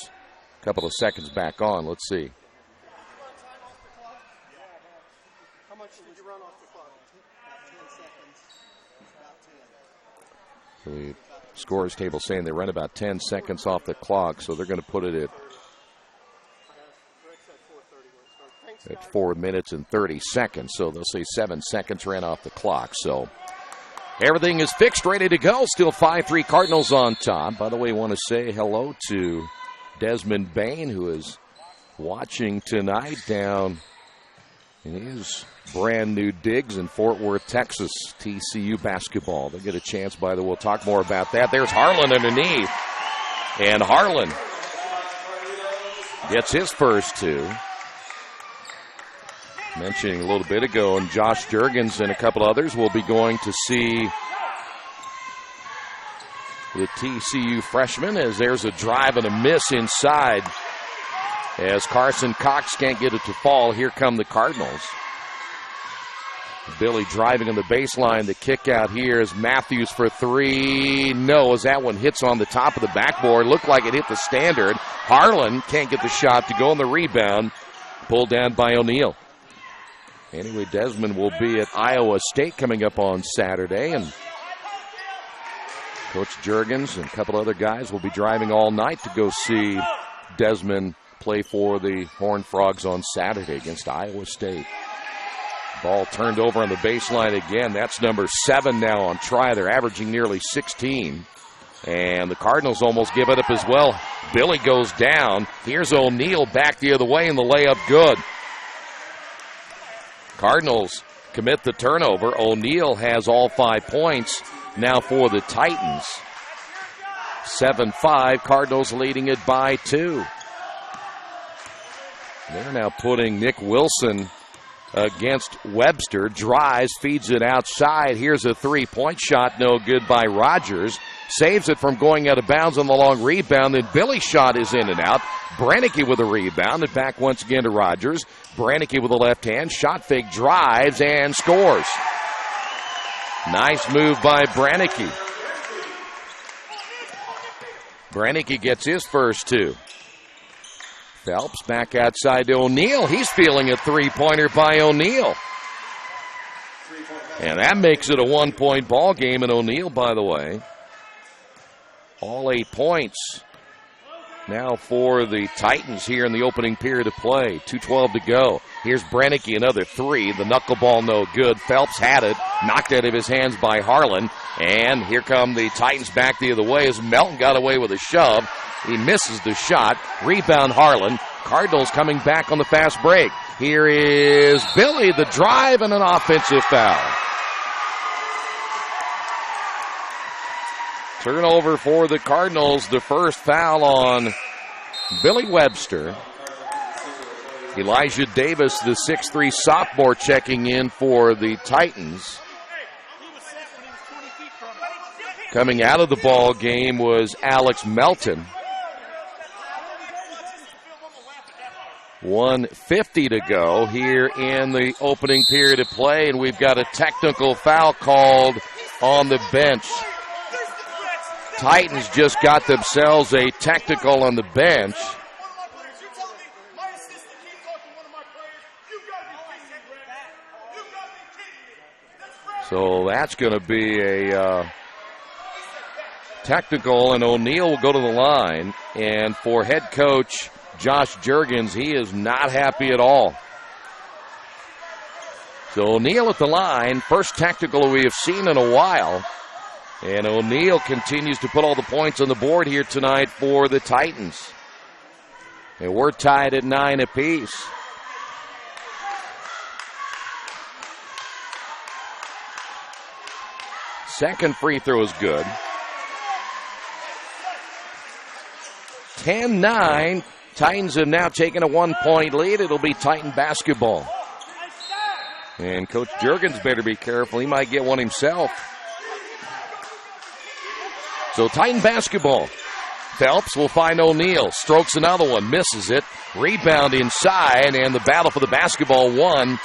couple of seconds back on. Let's see. The scores table saying they run about 10 seconds off the clock, so they're going to put it at 4 minutes and 30 seconds. So they'll say 7 seconds ran off the clock. So everything is fixed, ready to go. Still 5-3 Cardinals on top. By the way, I want to say hello to Desmond Bain, who is watching tonight down in his brand new digs in Fort Worth, Texas, TCU basketball. They'll get a chance, by the way. We'll talk more about that. There's Harlan underneath. And Harlan gets his first two. Mentioning a little bit ago, and Josh Juergens and a couple others will be going to see the TCU freshman as there's a drive and a miss inside as Carson Cox can't get it to fall. Here come the Cardinals. Billy driving on the baseline. The kick out here is Matthews for three. No, as that one hits on the top of the backboard. Looked like it hit the standard. Harlan can't get the shot to go on the rebound. Pulled down by O'Neal. Anyway, Desmond will be at Iowa State coming up on Saturday. And Coach Juergens and a couple other guys will be driving all night to go see Desmond play for the Horned Frogs on Saturday against Iowa State. Ball turned over on the baseline again. That's number 7 now on try. They're averaging nearly 16. And the Cardinals almost give it up as well. Billy goes down. Here's O'Neal back the other way, and the layup good. Cardinals commit the turnover. O'Neal has all 5 points now for the Titans. 7-5, Cardinals leading it by 2. They're now putting Nick Wilson against Webster. Drives, feeds it outside. Here's a three-point shot, no good by Rogers. Saves it from going out of bounds on the long rebound. Then Billy's shot is in and out. Brannicky with a rebound. And back once again to Rogers. Brannicky with a left hand. Shot fake, drives, and scores. Nice move by Brannicky. Brannicky gets his first 2. Phelps back outside to O'Neal. He's feeling a three-pointer by O'Neal. And that makes it a 1-point ball game. And O'Neal, by the way, all 8 points now for the Titans here in the opening period of play. 2:12 to go. Here's Brannicky, another 3. The knuckleball no good. Phelps had it, knocked out of his hands by Harlan. And here come the Titans back the other way as Melton got away with a shove. He misses the shot. Rebound Harlan. Cardinals coming back on the fast break. Here is Billy, the drive, and an offensive foul. Turnover for the Cardinals. The first foul on Billy Webster. Elijah Davis, the 6'3 sophomore, checking in for the Titans. Coming out of the ball game was Alex Melton. 1:50 to go here in the opening period of play, and we've got a technical foul called on the bench. Titans just got themselves a technical on the bench. So that's going to be a technical, and O'Neal will go to the line. And for head coach Josh Juergens, he is not happy at all. So O'Neal at the line, first technical we have seen in a while. And O'Neal continues to put all the points on the board here tonight for the Titans. And we're tied at 9 apiece. Second free throw is good. 10-9. Titans have now taken a 1-point lead. It'll be Titan basketball. And Coach Juergens better be careful. He might get one himself. So Titan basketball. Phelps will find O'Neal. Strokes another one. Misses it. Rebound inside. And the battle for the basketball won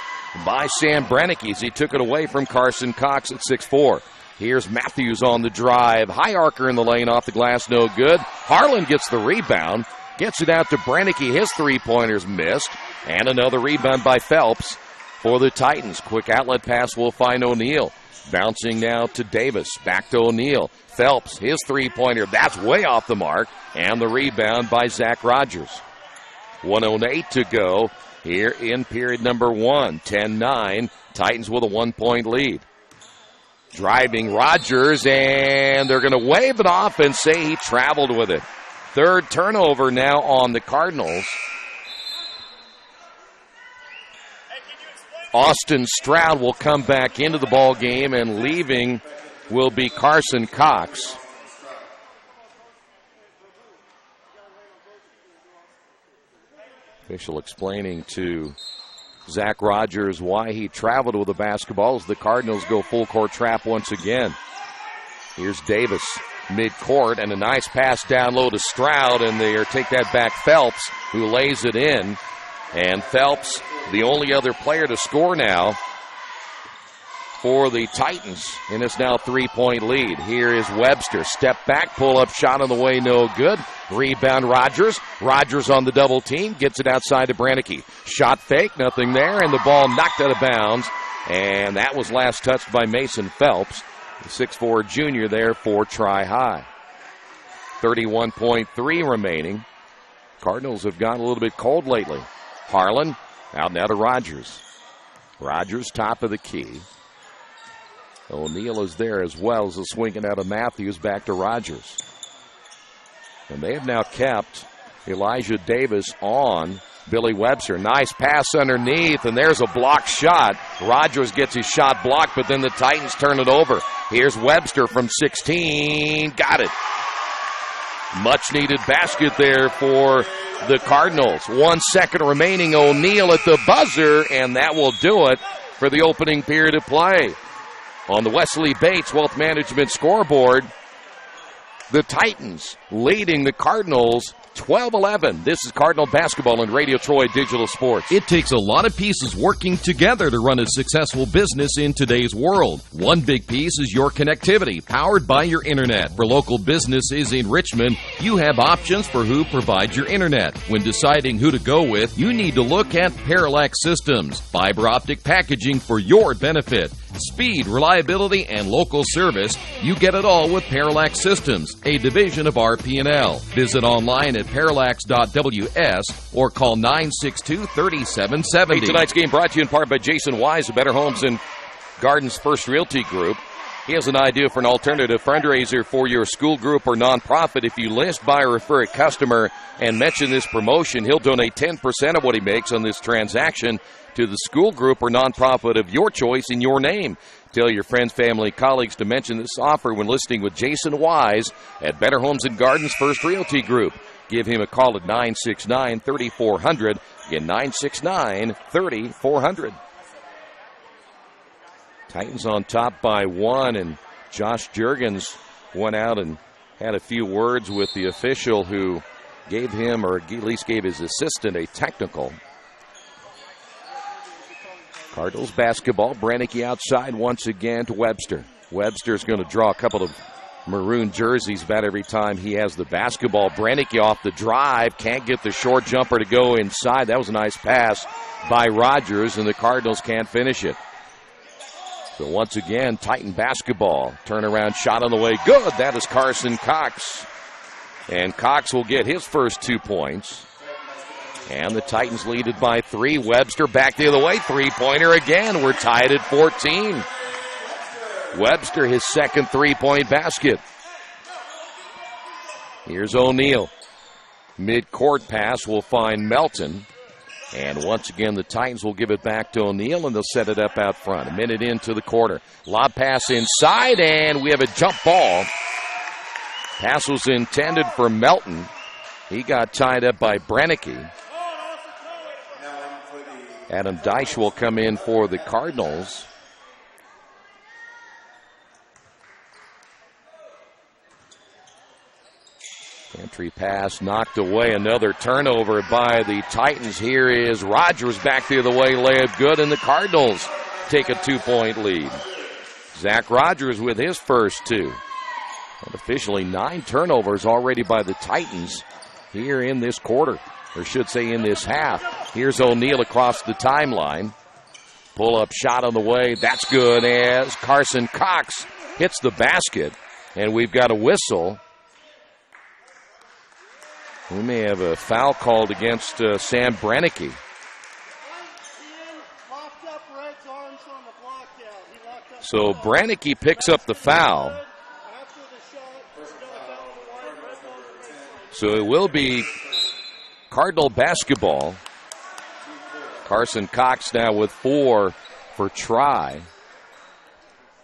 by Sam Brannicky as he took it away from Carson Cox at 6'4". Here's Matthews on the drive. High arcer in the lane off the glass. No good. Harlan gets the rebound. Gets it out to Brannicky. His three-pointers missed. And another rebound by Phelps for the Titans. Quick outlet pass will find O'Neal. Bouncing now to Davis. Back to O'Neal. Phelps, his three-pointer. That's way off the mark. And the rebound by Zach Rogers. 1:08 to go here in period number 1. 10-9. Titans with a 1-point lead. Driving Rogers, and they're going to wave it off and say he traveled with it. Third turnover now on the Cardinals. Austin Stroud will come back into the ball game, and leaving will be Carson Cox. Official explaining to Zach Rogers why he traveled with the basketball as the Cardinals go full court trap once again. Here's Davis, mid-court, and a nice pass down low to Stroud, and they take that back Phelps, who lays it in. And Phelps, the only other player to score now for the Titans, and it's now 3-point lead. Here is Webster. Step back, pull-up shot on the way, no good. Rebound Rogers. Rogers on the double team, gets it outside to Brannicky. Shot fake, nothing there, and the ball knocked out of bounds. And that was last touched by Mason Phelps, the 6'4 junior there for Tri-High. 31.3 remaining. Cardinals have gotten a little bit cold lately. Harlan out now to Rogers. Rogers top of the key. O'Neal is there as well as the swinging out of Matthews back to Rogers. And they have now kept Elijah Davis on Billy Webster. Nice pass underneath, and there's a blocked shot. Rogers gets his shot blocked, but then the Titans turn it over. Here's Webster from 16. Got it. Much needed basket there for the Cardinals. 1 second remaining. O'Neal at the buzzer, and that will do it for the opening period of play. On the Wesley Bates Wealth Management scoreboard, the Titans leading the Cardinals 12-11. This is Cardinal Basketball on Radio Troy Digital Sports. It takes a lot of pieces working together to run a successful business in today's world. One big piece is your connectivity, powered by your internet. For local businesses in Richmond, you have options for who provides your internet. When deciding who to go with, you need to look at Parallax Systems, fiber optic packaging for your benefit. Speed, reliability, and local service, you get it all with Parallax Systems, a division of RP&L. Visit online at parallax.ws or call 962-3770. Hey, tonight's game brought to you in part by Jason Wise of Better Homes and Gardens First Realty Group. He has an idea for an alternative fundraiser for your school group or nonprofit. If you list, buy, or refer a customer and mention this promotion, he'll donate 10% of what he makes on this transaction to the school group or nonprofit of your choice in your name. Tell your friends, family, colleagues to mention this offer when listing with Jason Wise at Better Homes and Gardens First Realty Group. Give him a call at 969-3400. Again, 969-3400. Titans on top by 1, and Josh Juergens went out and had a few words with the official who gave him, or at least gave his assistant, a technical. Cardinals basketball. Brannicky outside once again to Webster. Webster's going to draw a couple of maroon jerseys about every time he has the basketball. Brannicky off the drive. Can't get the short jumper to go inside. That was a nice pass by Rogers, and the Cardinals can't finish it. So once again, Titan basketball. Turnaround shot on the way. Good. That is Carson Cox. And Cox will get his first 2 points. And the Titans lead it by 3. Webster back the other way. Three-pointer again. We're tied at 14. Webster, his second three-point basket. Here's O'Neal. Mid-court pass will find Melton. And once again, the Titans will give it back to O'Neal, and they'll set it up out front. A minute into the quarter. Lob pass inside, and we have a jump ball. Pass was intended for Melton. He got tied up by Brannicky. Adam Deich will come in for the Cardinals. Entry pass knocked away. Another turnover by the Titans. Here is Rogers back the other way. Layup good, and the Cardinals take a 2-point lead. Zach Rogers with his first 2. And officially 9 turnovers already by the Titans here in this quarter, or should say in this half. Here's O'Neal across the timeline. Pull-up shot on the way. That's good as Carson Cox hits the basket. And we've got a whistle. We may have a foul called against Sam Brannicky. So Brannicky picks up the foul. So it will be Cardinal basketball. Carson Cox now with 4 for try.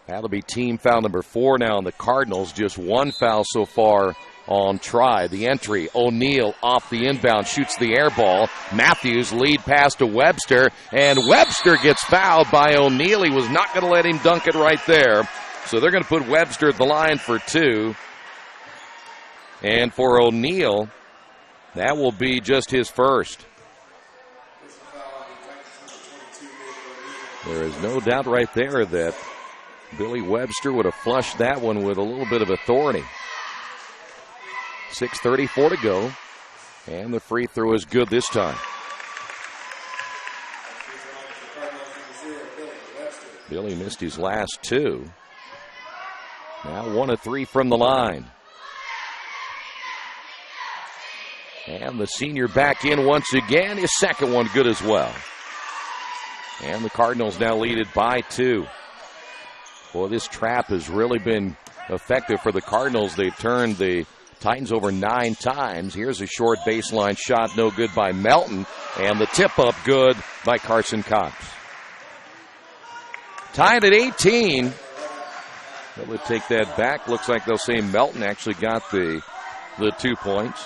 That'll be team foul number 4 now on the Cardinals. Just 1 foul so far on try. The entry, O'Neal off the inbound, shoots the air ball. Matthews lead pass to Webster, and Webster gets fouled by O'Neal. He was not going to let him dunk it right there. So they're going to put Webster at the line for 2. And for O'Neal, that will be just his first. There is no doubt right there that Billy Webster would have flushed that one with a little bit of authority. 6:34 to go, and the free throw is good this time. Billy missed his last 2. Now 1 of 3 from the line. And the senior back in once again. His second one good as well. And the Cardinals now lead it by 2. Boy, this trap has really been effective for the Cardinals. They've turned the Titans over 9 times. Here's a short baseline shot, no good by Melton. And the tip-up good by Carson Cox. Tied at 18. They'll take that back. Looks like they'll say Melton actually got the 2 points.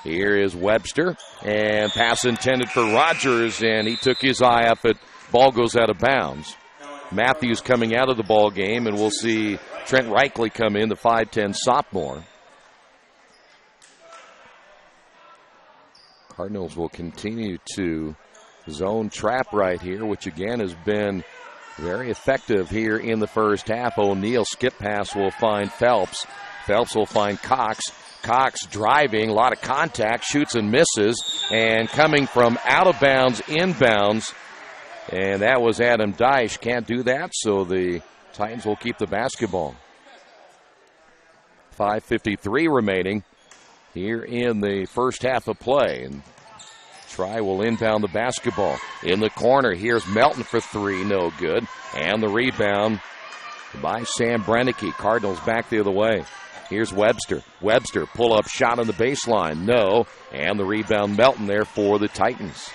Here is Webster, and pass intended for Rogers, and he took his eye up. Ball goes out of bounds. Matthews coming out of the ball game, and we'll see Trent Reichley come in, the 5'10 sophomore. Cardinals will continue to zone trap right here, which again has been very effective here in the first half. O'Neal skip pass will find Phelps. Phelps will find Cox. Cox driving, a lot of contact, shoots and misses, and coming from out of bounds, inbounds, and that was Adam Deich. Can't do that, so the Titans will keep the basketball. 5:53 remaining here in the first half of play, and Try will inbound the basketball. In the corner, here's Melton for 3, no good, and the rebound by Sam Brannicky. Cardinals back the other way. Here's Webster. Webster, pull-up shot on the baseline. No. And the rebound, Melton there for the Titans.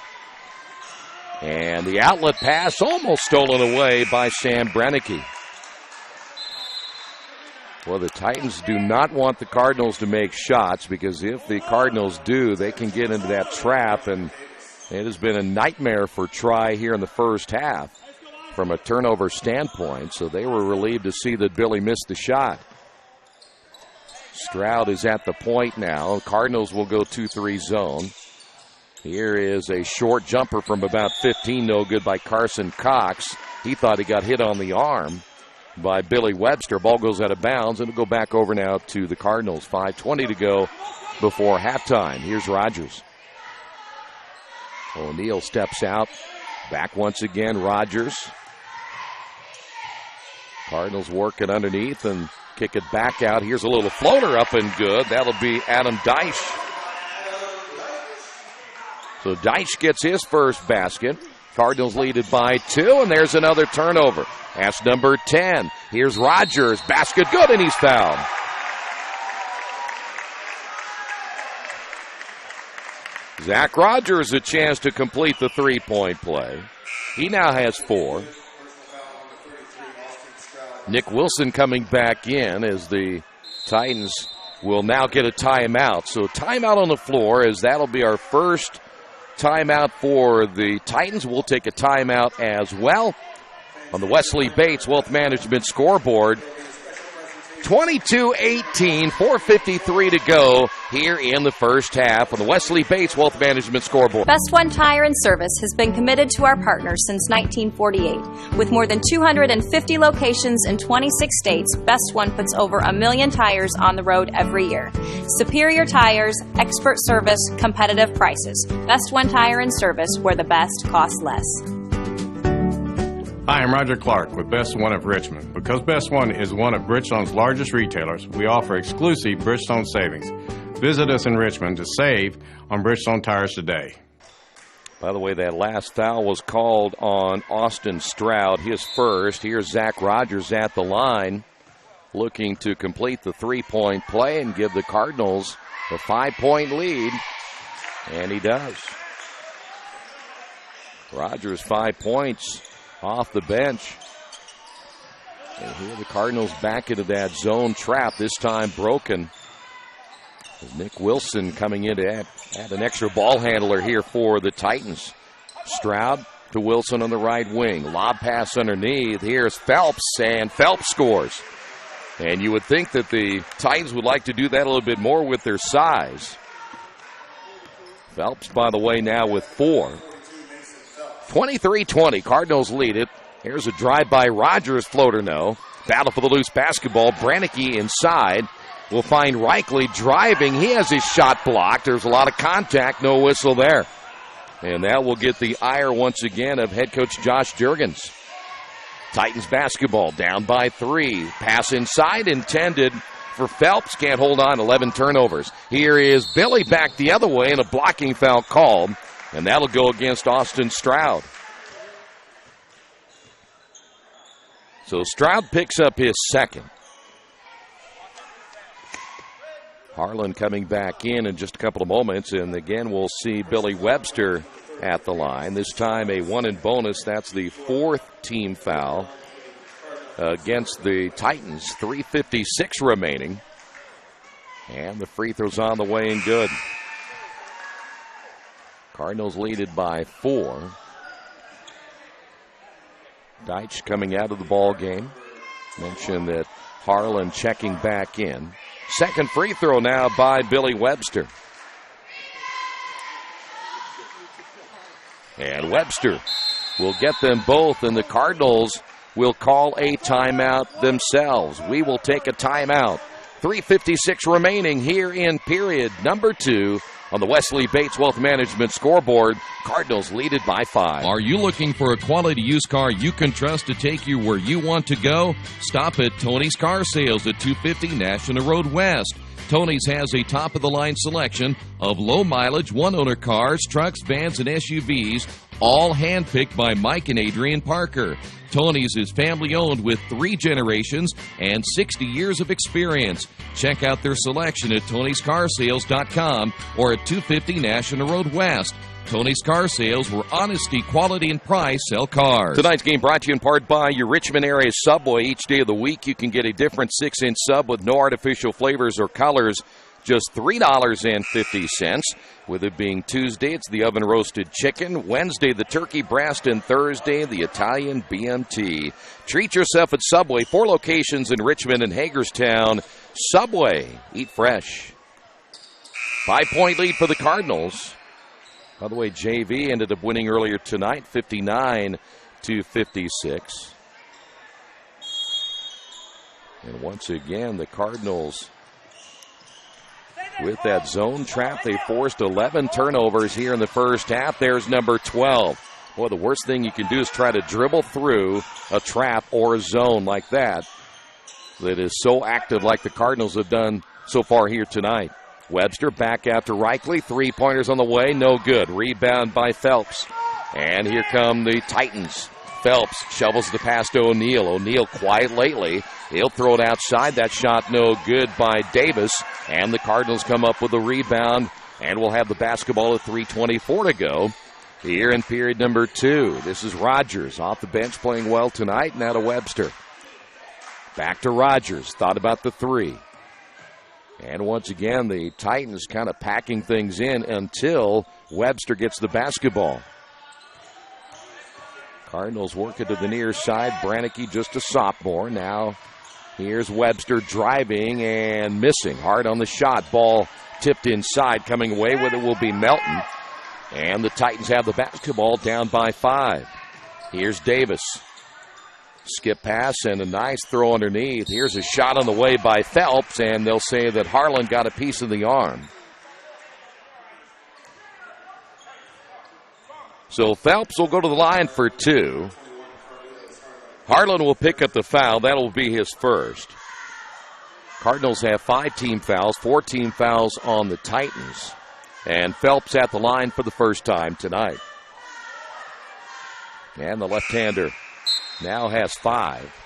And the outlet pass almost stolen away by Sam Brannicky. Well, the Titans do not want the Cardinals to make shots, because if the Cardinals do, they can get into that trap, and it has been a nightmare for Try here in the first half from a turnover standpoint, so they were relieved to see that Billy missed the shot. Stroud is at the point now. Cardinals will go 2-3 zone. Here is a short jumper from about 15, no good by Carson Cox. He thought he got hit on the arm by Billy Webster. Ball goes out of bounds, and it'll go back over now to the Cardinals. 5:20 to go before halftime. Here's Rogers. O'Neal steps out. Back once again, Rogers. Cardinals working underneath and kick it back out. Here's a little floater up and good. That'll be Adam Deich. So Deich gets his first basket. Cardinals lead it by 2, and there's another turnover. That's number 10. Here's Rogers. Basket good, and he's fouled. Zach Rogers a chance to complete the 3-point play. He now has 4. Nick Wilson coming back in as the Titans will now get a timeout. So timeout on the floor, as that'll be our first timeout for the Titans. We'll take a timeout as well on the Wesley Bates Wealth Management scoreboard. 22-18, 4:53 to go here in the first half on the Wesley Bates Wealth Management scoreboard. Best One Tire and Service has been committed to our partners since 1948. With more than 250 locations in 26 states, Best One puts over 1 million tires on the road every year. Superior tires, expert service, competitive prices. Best One Tire and Service, where the best costs less. Hi, I'm Roger Clark with Best One of Richmond. Because Best One is one of Bridgestone's largest retailers, we offer exclusive Bridgestone savings. Visit us in Richmond to save on Bridgestone tires today. By the way, that last foul was called on Austin Stroud, his first. Here's Zach Rogers at the line, looking to complete the three-point play and give the Cardinals a 5-point lead, and he does. Rogers 5 points off the bench. And here the Cardinals back into that zone trap, this time broken. Nick Wilson coming in to add an extra ball handler here for the Titans. Stroud to Wilson on the right wing. Lob pass underneath. Here's Phelps, and Phelps scores. And you would think that the Titans would like to do that a little bit more with their size. Phelps, by the way, now with 4. 23-20, Cardinals lead it. Here's a drive by Rogers, floater no. Battle for the loose basketball. Brannicky inside. We'll find Reichley driving. He has his shot blocked. There's a lot of contact. No whistle there. And that will get the ire once again of head coach Josh Juergens. Titans basketball down by 3. Pass inside intended for Phelps. Can't hold on. 11 turnovers. Here is Billy back the other way and a blocking foul called. And that'll go against Austin Stroud. So Stroud picks up his second. Harlan coming back in just a couple of moments, and again we'll see Billy Webster at the line. This time a 1 and bonus. That's the 4th team foul against the Titans. 3:56 remaining. And the free throw's on the way and good. Cardinals lead it by 4. Deitch coming out of the ball game. Mentioned that Harlan checking back in. Second free throw now by Billy Webster. And Webster will get them both, and the Cardinals will call a timeout themselves. We will take a timeout. 3:56 remaining here in period number 2 on the Wesley Bates Wealth Management scoreboard. Cardinals lead it by 5. Are you looking for a quality used car you can trust to take you where you want to go? Stop at Tony's Car Sales at 250 National Road West. Tony's has a top-of-the-line selection of low-mileage, one-owner cars, trucks, vans, and SUVs, all handpicked by Mike and Adrian Parker. Tony's is family-owned with 3 generations and 60 years of experience. Check out their selection at Tony'sCarSales.com or at 250 National Road West. Tony's Car Sales, where honesty, quality, and price sell cars. Tonight's game brought to you in part by your Richmond area Subway. Each day of the week, you can get a different 6-inch sub with no artificial flavors or colors. Just $3.50. With it being Tuesday, it's the oven-roasted chicken. Wednesday, the turkey breast. And Thursday, the Italian BMT. Treat yourself at Subway. 4 locations in Richmond and Hagerstown. Subway. Eat fresh. 5-point lead for the Cardinals. By the way, JV ended up winning earlier tonight, 59-56. And once again, the Cardinals, with that zone trap, they forced 11 turnovers here in the first half. There's number 12. Boy, the worst thing you can do is try to dribble through a trap or a zone like that is so active like the Cardinals have done so far here tonight. Webster back after Reichley. 3-pointers on the way. No good. Rebound by Phelps. And here come the Titans. Phelps shovels the pass to O'Neal. O'Neal quiet lately. He'll throw it outside. That shot no good by Davis. And the Cardinals come up with a rebound. And we'll have the basketball at 3:24 to go here in period number 2. This is Rogers off the bench playing well tonight. Now to Webster. Back to Rogers. Thought about the 3. And once again, the Titans kind of packing things in until Webster gets the basketball. Cardinals work it to the near side. Brannicky just a sophomore. Now here's Webster driving and missing. Hard on the shot. Ball tipped inside. Coming away with it will be Melton. And the Titans have the basketball down by 5. Here's Davis. Skip pass and a nice throw underneath. Here's a shot on the way by Phelps, and they'll say that Harlan got a piece of the arm. So Phelps will go to the line for 2. Harlan will pick up the foul. That'll be his first. Cardinals have 5 team fouls, 4 team fouls on the Titans. And Phelps at the line for the first time tonight. And the left-hander now has 5.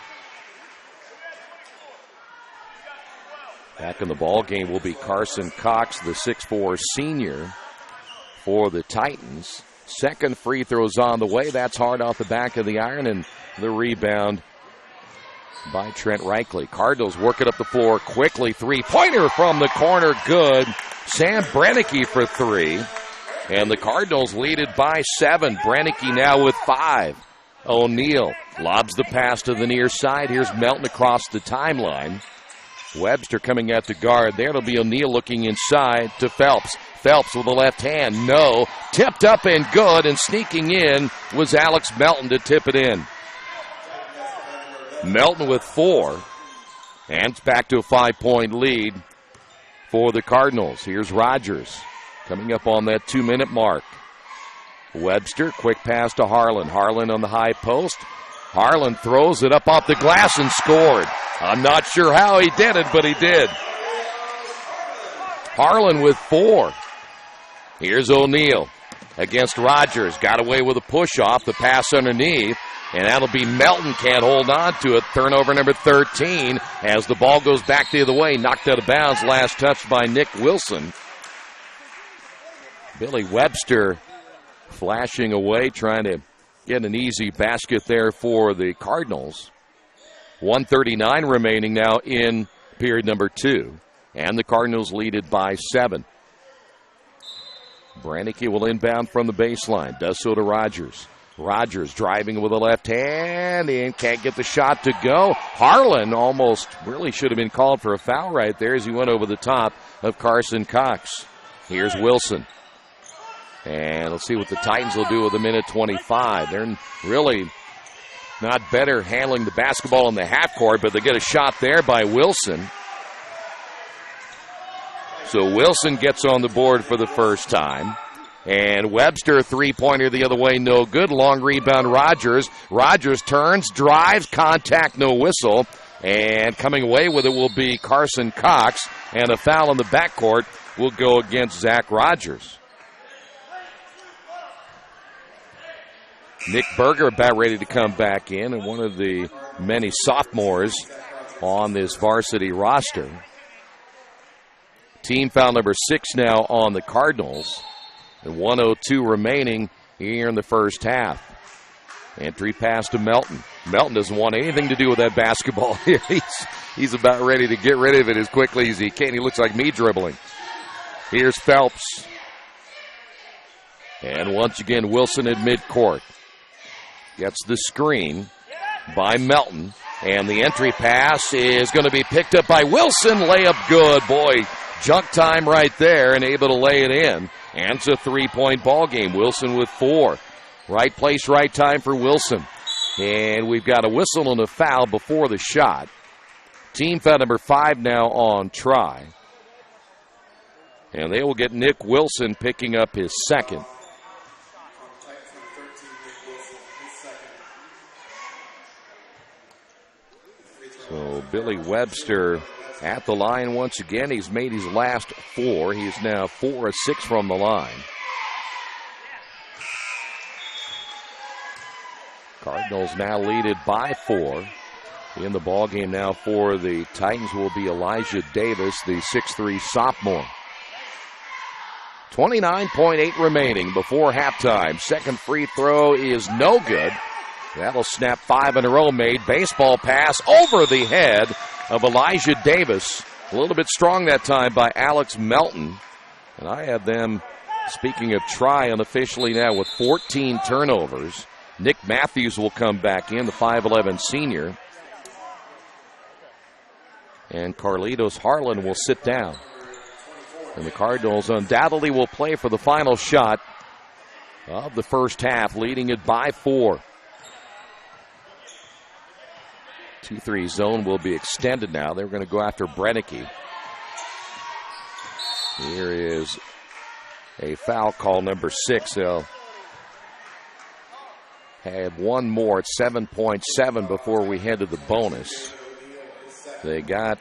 Back in the ball game will be Carson Cox, the 6'4 senior for the Titans. Second free throw's on the way. That's hard off the back of the iron, and the rebound by Trent Reichley. Cardinals work it up the floor quickly. Three-pointer from the corner, good. Sam Brennecke for 3. And the Cardinals lead it by 7. Brennecke now with 5. O'Neal lobs the pass to the near side. Here's Melton across the timeline. Webster coming at the guard. There it'll be O'Neal looking inside to Phelps. Phelps with the left hand. No. Tipped up and good, and sneaking in was Alex Melton to tip it in. Melton with 4. And it's back to a 5-point lead for the Cardinals. Here's Rogers coming up on that 2-minute mark. Webster, quick pass to Harlan. Harlan on the high post. Harlan throws it up off the glass and scored. I'm not sure how he did it, but he did. Harlan with 4. Here's O'Neal against Rogers. Got away with a push-off, the pass underneath, and that'll be Melton. Can't hold on to it. Turnover number 13 as the ball goes back the other way. Knocked out of bounds. Last touch by Nick Wilson. Billy Webster flashing away, trying to get an easy basket there for the Cardinals. 1:39 remaining now in period number 2. And the Cardinals lead it by 7. Brennecke will inbound from the baseline. Does so to Rogers. Rogers driving with the left hand and can't get the shot to go. Harlan almost really should have been called for a foul right there as he went over the top of Carson Cox. Here's Wilson. And let's see what the Titans will do with a minute 25. They're really not better handling the basketball in the half court, but they get a shot there by Wilson. So Wilson gets on the board for the first time. And Webster, three-pointer the other way, no good. Long rebound, Rogers. Rogers turns, drives, contact, no whistle. And coming away with it will be Carson Cox. And a foul in the backcourt will go against Zach Rogers. Nick Berger about ready to come back in, and one of the many sophomores on this varsity roster. Team foul number 6 now on the Cardinals. And 1:02 remaining here in the first half. Entry pass to Melton. Melton doesn't want anything to do with that basketball here. He's about ready to get rid of it as quickly as he can. He looks like me dribbling. Here's Phelps. And once again, Wilson at midcourt. Gets the screen by Melton. And the entry pass is going to be picked up by Wilson. Layup good. Boy, junk time right there and able to lay it in. And it's a 3-point ball game. Wilson with 4. Right place, right time for Wilson. And we've got a whistle and a foul before the shot. Team foul number 5 now on try. And they will get Nick Wilson picking up his second. So Billy Webster at the line once again. He's made his last 4. He is now 4 of 6 from the line. Cardinals now lead it by 4. In the ballgame now for the Titans will be Elijah Davis, the 6'3 sophomore. 29.8 remaining before halftime. Second free throw is no good. That'll snap 5 in a row made. Baseball pass over the head of Elijah Davis. A little bit strong that time by Alex Melton. And I have them, speaking of try, unofficially now with 14 turnovers. Nick Matthews will come back in, the 5'11 senior. And Carlitos Harlan will sit down. And the Cardinals undoubtedly will play for the final shot of the first half, leading it by 4. 2-3 zone will be extended now. They're going to go after Brennecke. Here is a foul call, number 6. They'll have one more at 7.7 before we head to the bonus. They got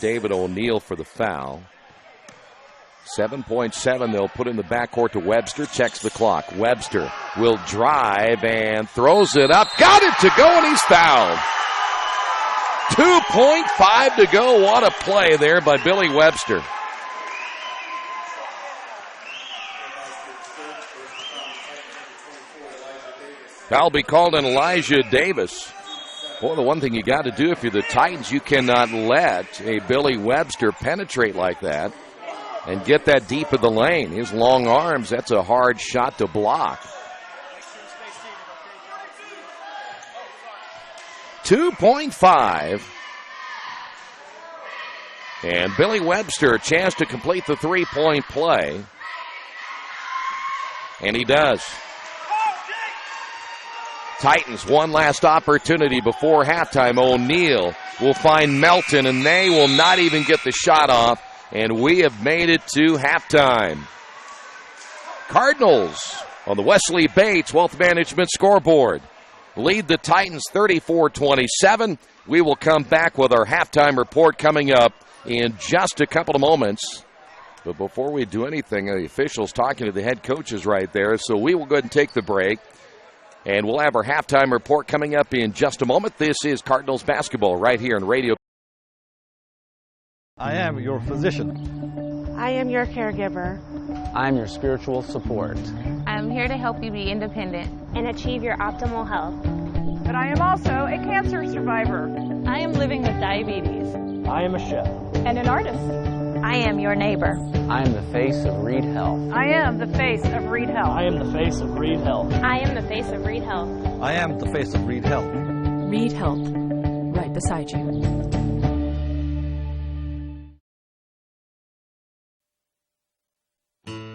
David O'Neill for the foul. 7.7 they'll put in the backcourt to Webster. Checks the clock. Webster will drive and throws it up. Got it to go, and he's fouled. 2.5 to go. What a play there by Billy Webster. Foul be called on Elijah Davis. Boy, the one thing you got to do if you're the Titans, you cannot let a Billy Webster penetrate like that and get that deep in the lane. His long arms, that's a hard shot to block. 2.5. And Billy Webster, a chance to complete the three-point play. And he does. Titans, one last opportunity before halftime. O'Neal will find Melton, and they will not even get the shot off. And we have made it to halftime. Cardinals on the Wesley Bates Wealth Management scoreboard lead the Titans 34-27. We will come back with our halftime report coming up in just a couple of moments. But before we do anything, the officials talking to the head coaches right there. So we will go ahead and take the break. And we'll have our halftime report coming up in just a moment. This is Cardinals basketball right here on Radio. I am your physician. I am your caregiver. I'm your spiritual support. I'm here to help you be independent and achieve your optimal health. But I am also a cancer survivor. I am living with diabetes. I am a chef. And an artist. I am your neighbor. I am the face of Reed Health. I am the face of Reed Health. I am the face of Reed Health. I am the face of Reed Health. I am the face of Reed Health. Reed Health, right beside you.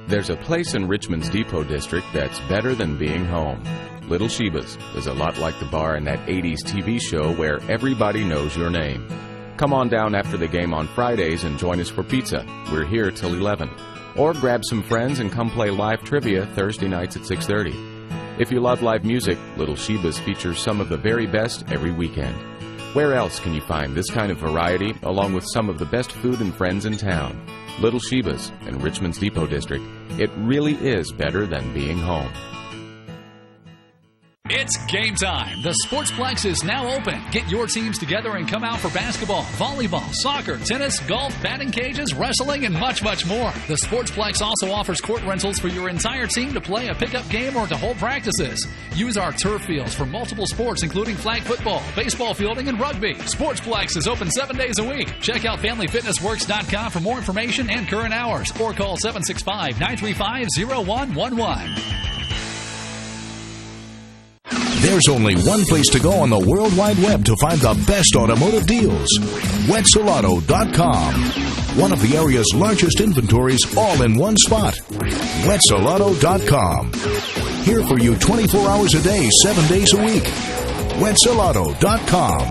There's a place in Richmond's Depot District that's better than being home. Little Sheba's is a lot like the bar in that 80s TV show where everybody knows your name. Come on down after the game on Fridays and join us for pizza. We're here till 11. Or grab some friends and come play live trivia Thursday nights at 6:30. If you love live music, Little Sheba's features some of the very best every weekend. Where else can you find this kind of variety along with some of the best food and friends in town? Little Sheba's in Richmond's Depot District. It really is better than being home. It's game time. The Sportsplex is now open. Get your teams together and come out for basketball, volleyball, soccer, tennis, golf, batting cages, wrestling, and much, much more. The Sportsplex also offers court rentals for your entire team to play a pickup game or to hold practices. Use our turf fields for multiple sports, including flag football, baseball fielding, and rugby. Sportsplex is open 7 days a week. Check out FamilyFitnessWorks.com for more information and current hours, or call 765-935-0111. There's only one place to go on the World Wide Web to find the best automotive deals. Wetzelauto.com. One of the area's largest inventories all in one spot. Wetzelauto.com. Here for you 24 hours a day, 7 days a week. Wetzelauto.com.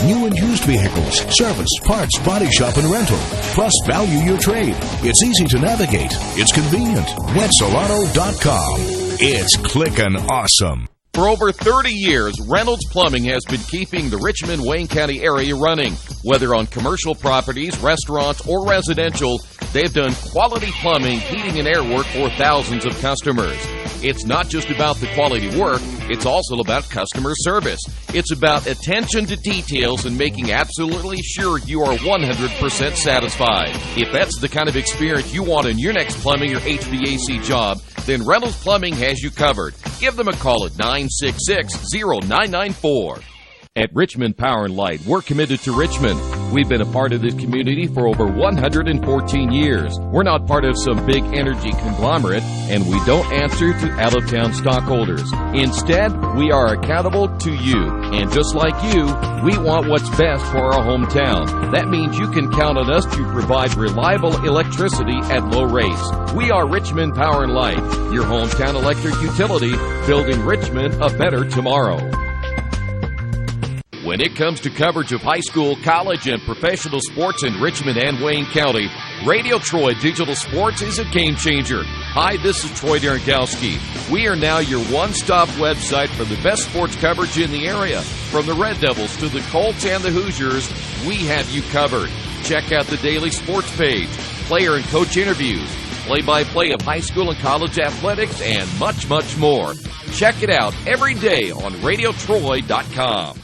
New and used vehicles, service, parts, body shop, and rental. Plus, value your trade. It's easy to navigate. It's convenient. Wetzelauto.com. It's clickin' awesome. For over 30 years, Reynolds Plumbing has been keeping the Richmond-Wayne County area running. Whether on commercial properties, restaurants, or residential, they've done quality plumbing, heating, and air work for thousands of customers. It's not just about the quality work, it's also about customer service. It's about attention to details and making absolutely sure you are 100% satisfied. If that's the kind of experience you want in your next plumbing or HVAC job, then Reynolds Plumbing has you covered. Give them a call at 966-0994. At Richmond Power and Light, we're committed to Richmond. We've been a part of this community for over 114 years. We're not part of some big energy conglomerate, and we don't answer to out-of-town stockholders. Instead, we are accountable to you. And just like you, we want what's best for our hometown. That means you can count on us to provide reliable electricity at low rates. We are Richmond Power and Light, your hometown electric utility, building Richmond a better tomorrow. When it comes to coverage of high school, college, and professional sports in Richmond and Wayne County, Radio Troy Digital Sports is a game changer. Hi, this is Troy Darengowski. We are now your one-stop website for the best sports coverage in the area. From the Red Devils to the Colts and the Hoosiers, we have you covered. Check out the daily sports page, player and coach interviews, play-by-play of high school and college athletics, and much, much more. Check it out every day on RadioTroy.com.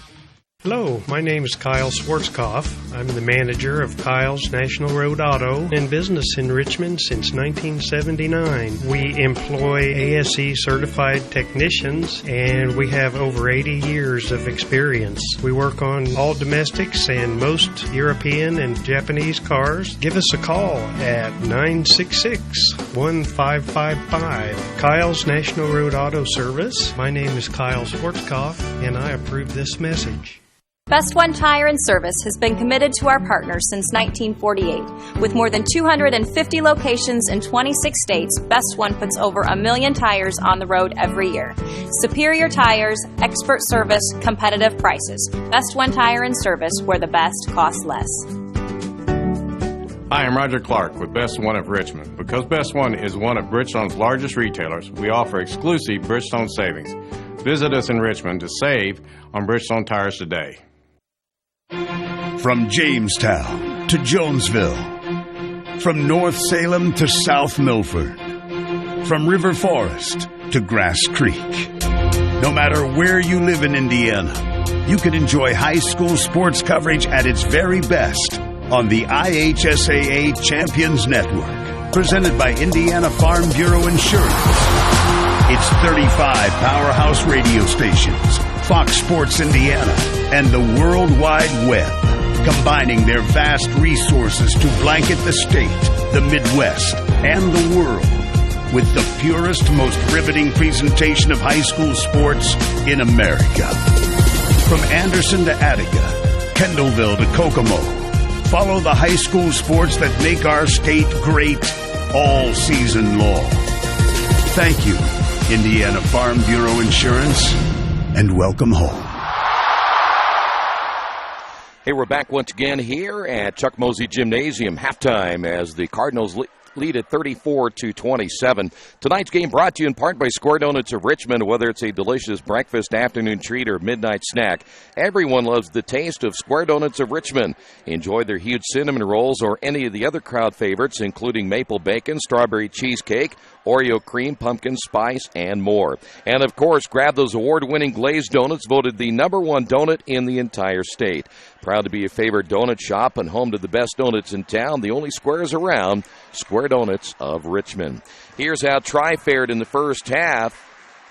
Hello, my name is Kyle Schwarzkopf. I'm the manager of Kyle's National Road Auto in business in Richmond since 1979. We employ ASE certified technicians and we have over 80 years of experience. We work on all domestics and most European and Japanese cars. Give us a call at 966-1555. Kyle's National Road Auto Service. My name is Kyle Schwarzkopf and I approve this message. Best One Tire and Service has been committed to our partners since 1948. With more than 250 locations in 26 states, Best One puts over 1 million tires on the road every year. Superior tires, expert service, competitive prices. Best One Tire and Service, where the best costs less. Hi, I'm Roger Clark with Best One of Richmond. Because Best One is one of Bridgestone's largest retailers, we offer exclusive Bridgestone savings. Visit us in Richmond to save on Bridgestone tires today. From Jamestown to Jonesville, from North Salem to South Milford, from River Forest to Grass Creek. No matter where you live in Indiana, you can enjoy high school sports coverage at its very best on the IHSAA Champions Network, presented by Indiana Farm Bureau Insurance. It's 35 powerhouse radio stations, Fox Sports Indiana, and the World Wide Web, combining their vast resources to blanket the state, the Midwest, and the world with the purest, most riveting presentation of high school sports in America. From Anderson to Attica, Kendallville to Kokomo, follow the high school sports that make our state great all season long. Thank you, Indiana Farm Bureau Insurance, and welcome home. Hey, we're back once again here at Chuck Mosey Gymnasium. Halftime as the Cardinals lead at 34-27. Tonight's game brought to you in part by Square Donuts of Richmond. Whether it's a delicious breakfast, afternoon treat, or midnight snack, everyone loves the taste of Square Donuts of Richmond. Enjoy their huge cinnamon rolls or any of the other crowd favorites, including maple bacon, strawberry cheesecake, Oreo cream, pumpkin spice, and more. And, of course, grab those award-winning glazed donuts, voted the #1 donut in the entire state. Proud to be a favorite donut shop and home to the best donuts in town, the only squares around, Square Donuts of Richmond. Here's how Tri fared in the first half.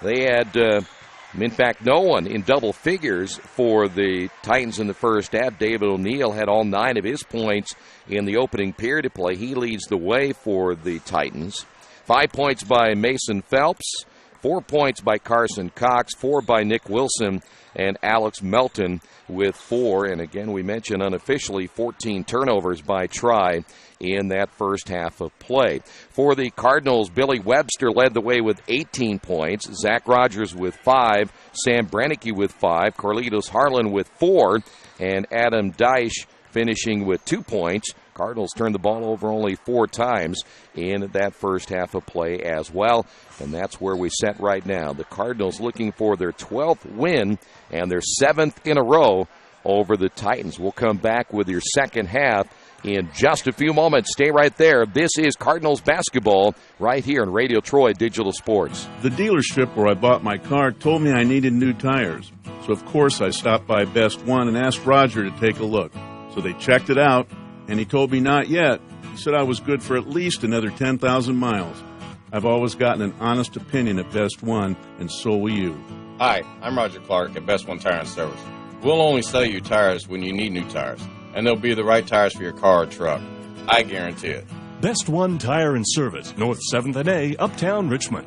They had, in fact, no one in double figures for the Titans in the first half. David O'Neill had all 9 of his points in the opening period of play. He leads the way for the Titans. 5 points by Mason Phelps, 4 points by Carson Cox, 4 by Nick Wilson, and Alex Melton with 4. And again, we mentioned unofficially 14 turnovers by Tri in that first half of play. For the Cardinals, Billy Webster led the way with 18 points, Zach Rogers with 5, Sam Brannicky with 5, Carlitos Harlan with 4, and Adam Deich finishing with 2 points. Cardinals turned the ball over only 4 times in that first half of play as well, and that's where we sit right now. The Cardinals looking for their 12th win and their 7th in a row over the Titans. We'll come back with your second half in just a few moments. Stay right there. This is Cardinals basketball right here on Radio Troy Digital Sports. The dealership where I bought my car told me I needed new tires, so of course I stopped by Best One and asked Roger to take a look. So they checked it out, and he told me not yet. He said I was good for at least another 10,000 miles. I've always gotten an honest opinion at Best One, and so will you. Hi, I'm Roger Clark at Best One Tire and Service. We'll only sell you tires when you need new tires, and they'll be the right tires for your car or truck. I guarantee it. Best One Tire and Service, North 7th and A, Uptown Richmond.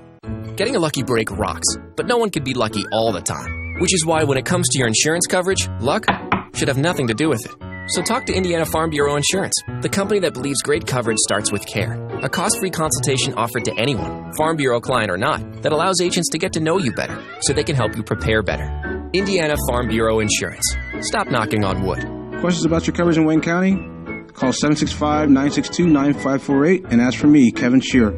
Getting a lucky break rocks, but no one can be lucky all the time. Which is why when it comes to your insurance coverage, luck should have nothing to do with it. So talk to Indiana Farm Bureau Insurance, the company that believes great coverage starts with care. A cost-free consultation offered to anyone, Farm Bureau client or not, that allows agents to get to know you better so they can help you prepare better. Indiana Farm Bureau Insurance. Stop knocking on wood. Questions about your coverage in Wayne County? Call 765-962-9548 and ask for me, Kevin Shearer.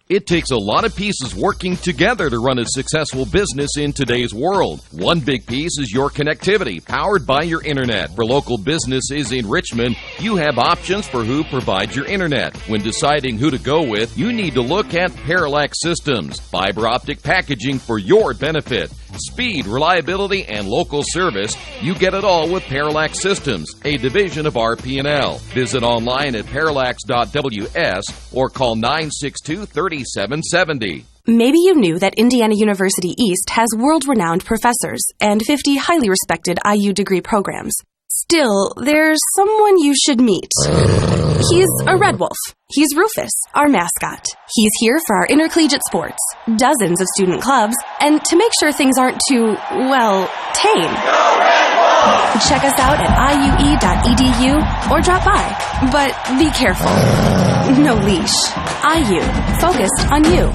It takes a lot of pieces working together to run a successful business in today's world. One big piece is your connectivity, powered by your internet. For local businesses in Richmond, you have options for who provides your internet. When deciding who to go with, you need to look at Parallax Systems, fiber optic packaging for your benefit. Speed, reliability, and local service, you get it all with Parallax Systems, a division of RP&L. Visit online at parallax.ws or call 962-3770. Maybe you knew that Indiana University East has world-renowned professors and 50 highly respected IU degree programs. Still, there's someone you should meet. He's a red wolf. He's Rufus, our mascot. He's here for our intercollegiate sports, dozens of student clubs, and to make sure things aren't too, well, tame. Check us out at iue.edu or drop by. But be careful. No leash. IU, focused on you.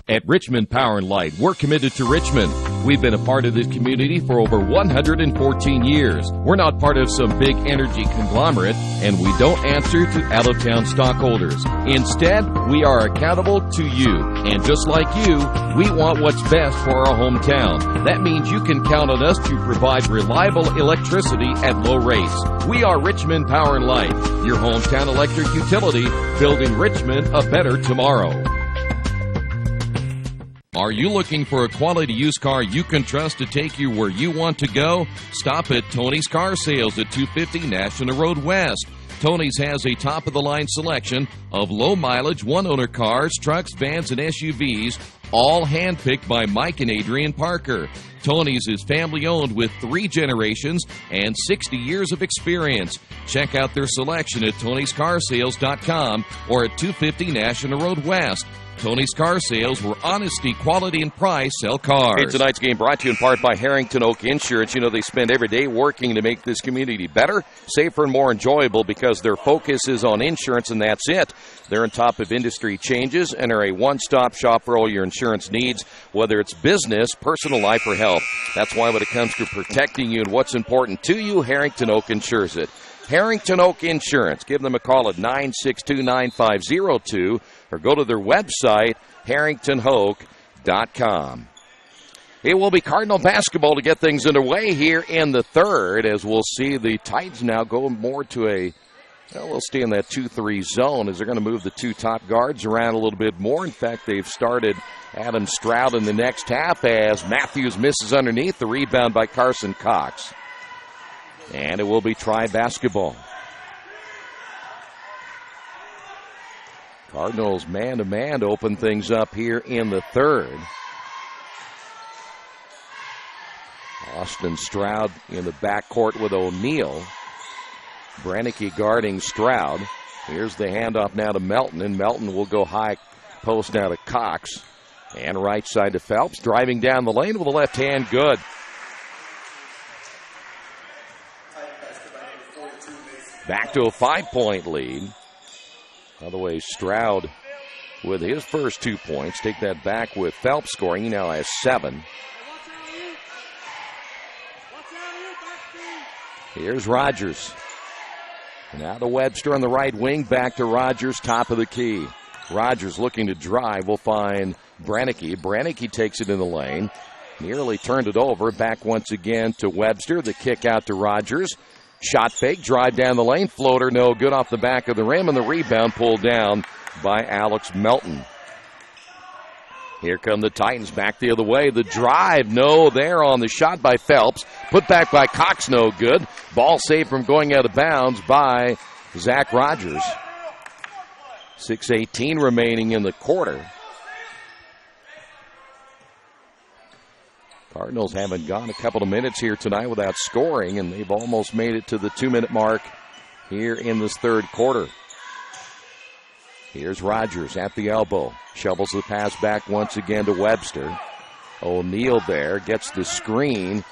At Richmond Power & Light, we're committed to Richmond. We've been a part of this community for over 114 years. We're not part of some big energy conglomerate, and we don't answer to out-of-town stockholders. Instead, we are accountable to you. And just like you, we want what's best for our hometown. That means you can count on us to provide reliable electricity at low rates. We are Richmond Power & Light, your hometown electric utility, building Richmond a better tomorrow. Are you looking for a quality used car you can trust to take you where you want to go? Stop at Tony's Car Sales at 250 National Road West. Tony's has a top-of-the-line selection of low-mileage, one-owner cars, trucks, vans, and SUVs, all handpicked by Mike and Adrian Parker. Tony's is family-owned with 3 generations and 60 years of experience. Check out their selection at tonyscarsales.com or at 250 National Road West. Tony's Car Sales, where honesty, quality, and price sell cars. Hey, tonight's game brought to you in part by Harrington Oak Insurance. You know, they spend every day working to make this community better, safer, and more enjoyable because their focus is on insurance, and that's it. They're on top of industry changes and are a one-stop shop for all your insurance needs, whether it's business, personal life, or health. That's why when it comes to protecting you and what's important to you, Harrington Oak insures it. Harrington Oak Insurance. Give them a call at 962-9502 or go to their website, harringtonoak.com. It will be Cardinal basketball to get things underway here in the third, as we'll see the Titans now go more to we'll stay in that 2-3 zone as they're going to move the 2 top guards around a little bit more. In fact, they've started Adam Stroud in the next half as Matthews misses underneath. The rebound by Carson Cox. And it will be basketball. Cardinals man-to-man to open things up here in the third. Austin Stroud in the backcourt with O'Neal. Brannicky guarding Stroud. Here's the handoff now to Melton, and Melton will go high post now to Cox. And right side to Phelps, driving down the lane with the left hand, good. Back to a 5-point lead. By the way, Stroud with his first 2 points. Take that back with Phelps scoring. He now has 7. Here's Rogers. Now to Webster on the right wing. Back to Rogers, top of the key. Rogers looking to drive. Will find Brannicky. Brannicky takes it in the lane. Nearly turned it over. Back once again to Webster. The kick out to Rogers. Shot fake, drive down the lane, floater, no good off the back of the rim, and the rebound pulled down by Alex Melton. Here come the Titans back the other way. The drive, no there on the shot by Phelps. Put back by Cox, no good. Ball saved from going out of bounds by Zach Rogers. 6:18 remaining in the quarter. Cardinals haven't gone a couple of minutes here tonight without scoring, and they've almost made it to the 2-minute mark here in this third quarter. Here's Rogers at the elbow. Shovels the pass back once again to Webster. O'Neal there gets the screen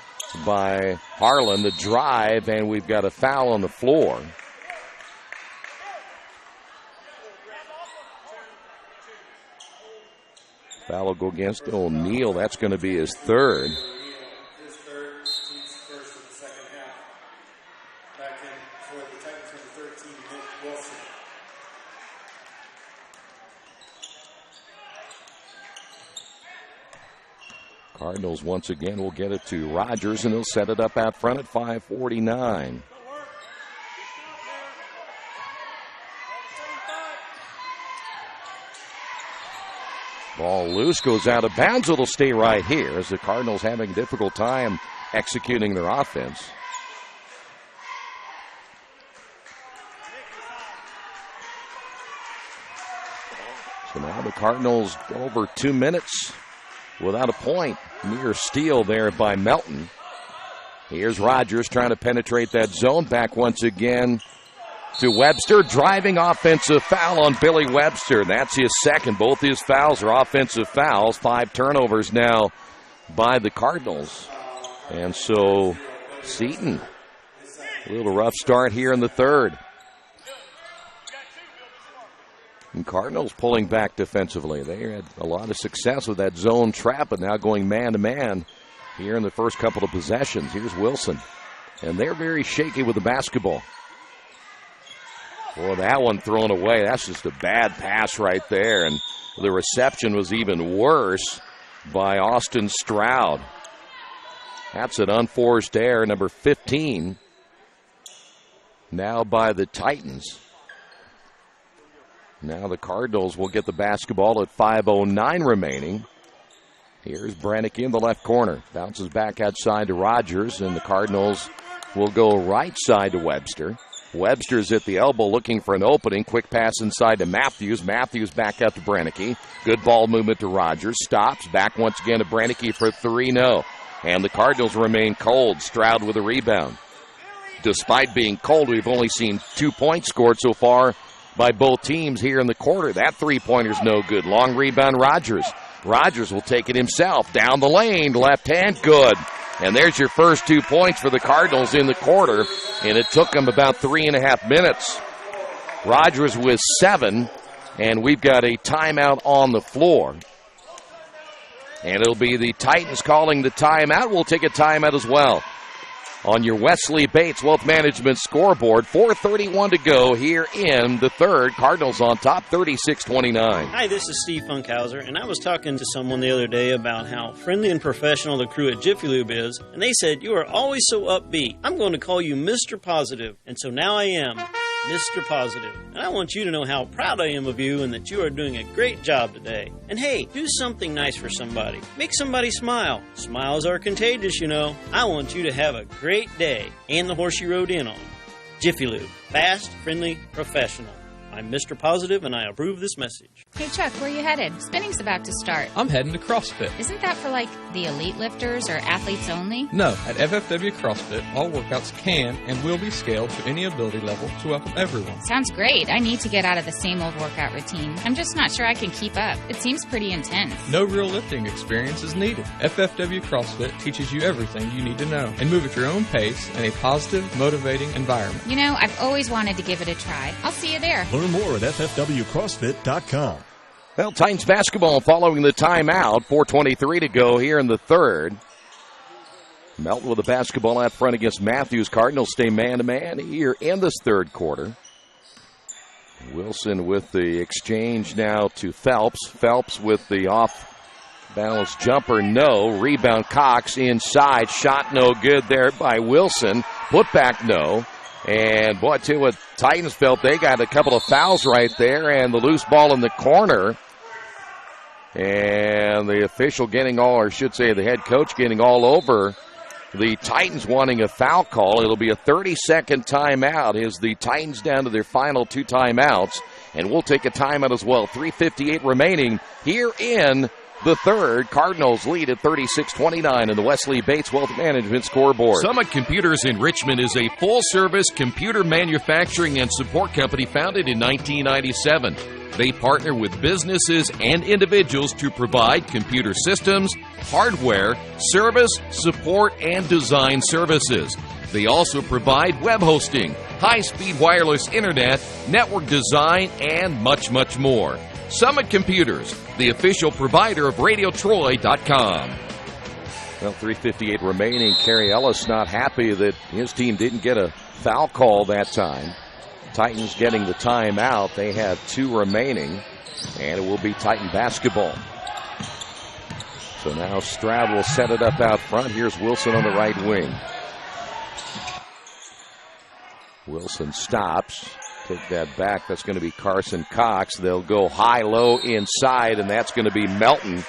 by Harlan. The drive, and we've got a foul on the floor. Foul will go against O'Neal. That's going to be his third. Cardinals once again will get it to Rogers, and he'll set it up out front at 5:49. Ball loose, goes out of bounds. It'll stay right here as the Cardinals having a difficult time executing their offense. So now the Cardinals over 2 minutes without a point. Near steal there by Melton. Here's Rogers trying to penetrate that zone. Back once again to Webster. Driving offensive foul on Billy Webster. That's his second. Both his fouls are offensive fouls. 5 turnovers now by the Cardinals. And so Seton, a little rough start here in the third. And Cardinals pulling back defensively. They had a lot of success with that zone trap, but now going man-to-man here in the first couple of possessions. Here's Wilson. And they're very shaky with the basketball. Boy, that one thrown away. That's just a bad pass right there. And the reception was even worse by Austin Stroud. That's an unforced error, number 15. Now by the Titans. Now the Cardinals will get the basketball at 5:09 remaining. Here's Brannick in the left corner. Bounces back outside to Rogers, and the Cardinals will go right side to Webster. Webster's at the elbow looking for an opening. Quick pass inside to Matthews. Matthews back out to Brannick. Good ball movement to Rogers. Stops. Back once again to Brannick for 3. No. And the Cardinals remain cold. Stroud with a rebound. Despite being cold, we've only seen 2 points scored so far by both teams here in the quarter. That three-pointer's no good. Long rebound, Rogers. Rogers will take it himself. Down the lane, left hand, good. And there's your first 2 points for the Cardinals in the quarter, and it took them about 3.5 minutes. Rogers with 7, and we've got a timeout on the floor. And it'll be the Titans calling the timeout. We'll take a timeout as well. On your Wesley Bates Wealth Management scoreboard, 4:31 to go here in the third. Cardinals on top, 36-29. Hi, this is Steve Funkhauser, and I was talking to someone the other day about how friendly and professional the crew at Jiffy Lube is, and they said, "You are always so upbeat. I'm going to call you Mr. Positive." And so now I am Mr. Positive. And I want you to know how proud I am of you and that you are doing a great job today. And hey, do something nice for somebody. Make somebody smile. Smiles are contagious, you know. I want you to have a great day and the horse you rode in on. Jiffy Lube. Fast, friendly, professional. I'm Mr. Positive, and I approve this message. Hey, Chuck, where are you headed? Spinning's about to start. I'm heading to CrossFit. Isn't that for, like, the elite lifters or athletes only? No. At FFW CrossFit, all workouts can and will be scaled to any ability level to welcome everyone. Sounds great. I need to get out of the same old workout routine. I'm just not sure I can keep up. It seems pretty intense. No real lifting experience is needed. FFW CrossFit teaches you everything you need to know and move at your own pace in a positive, motivating environment. You know, I've always wanted to give it a try. I'll see you there. Learn more at ffwcrossfit.com. Well, Titans basketball following the timeout. 4:23 to go here in the third. Melton with the basketball out front against Matthews. Cardinals stay man-to-man here in this third quarter. Wilson with the exchange now to Phelps. Phelps with the off-balance jumper, no. Rebound, Cox inside. Shot no good there by Wilson. Put back, no. And, boy, I tell you what, Titans felt they got a couple of fouls right there, and the loose ball in the corner. And the official getting all, or I should say the head coach getting all over the Titans wanting a foul call. It'll be a 30-second timeout as the Titans down to their final 2 timeouts. And we'll take a timeout as well. 3:58 remaining here in the third. Cardinals lead at 36-29 in the Wesley Bates Wealth Management scoreboard. Summit Computers in Richmond is a full-service computer manufacturing and support company founded in 1997. They partner with businesses and individuals to provide computer systems, hardware, service, support, and design services. They also provide web hosting, high-speed wireless internet, network design, and much, much more. Summit Computers, the official provider of RadioTroy.com. Well, 3:58 remaining. Kerry Ellis not happy that his team didn't get a foul call that time. Titans getting the timeout. They have 2 remaining, and it will be Titan basketball. So now Stroud will set it up out front. Here's Wilson on the right wing. Wilson stops. Take that back. That's going to be Carson Cox. They'll go high-low inside, and that's going to be Melton.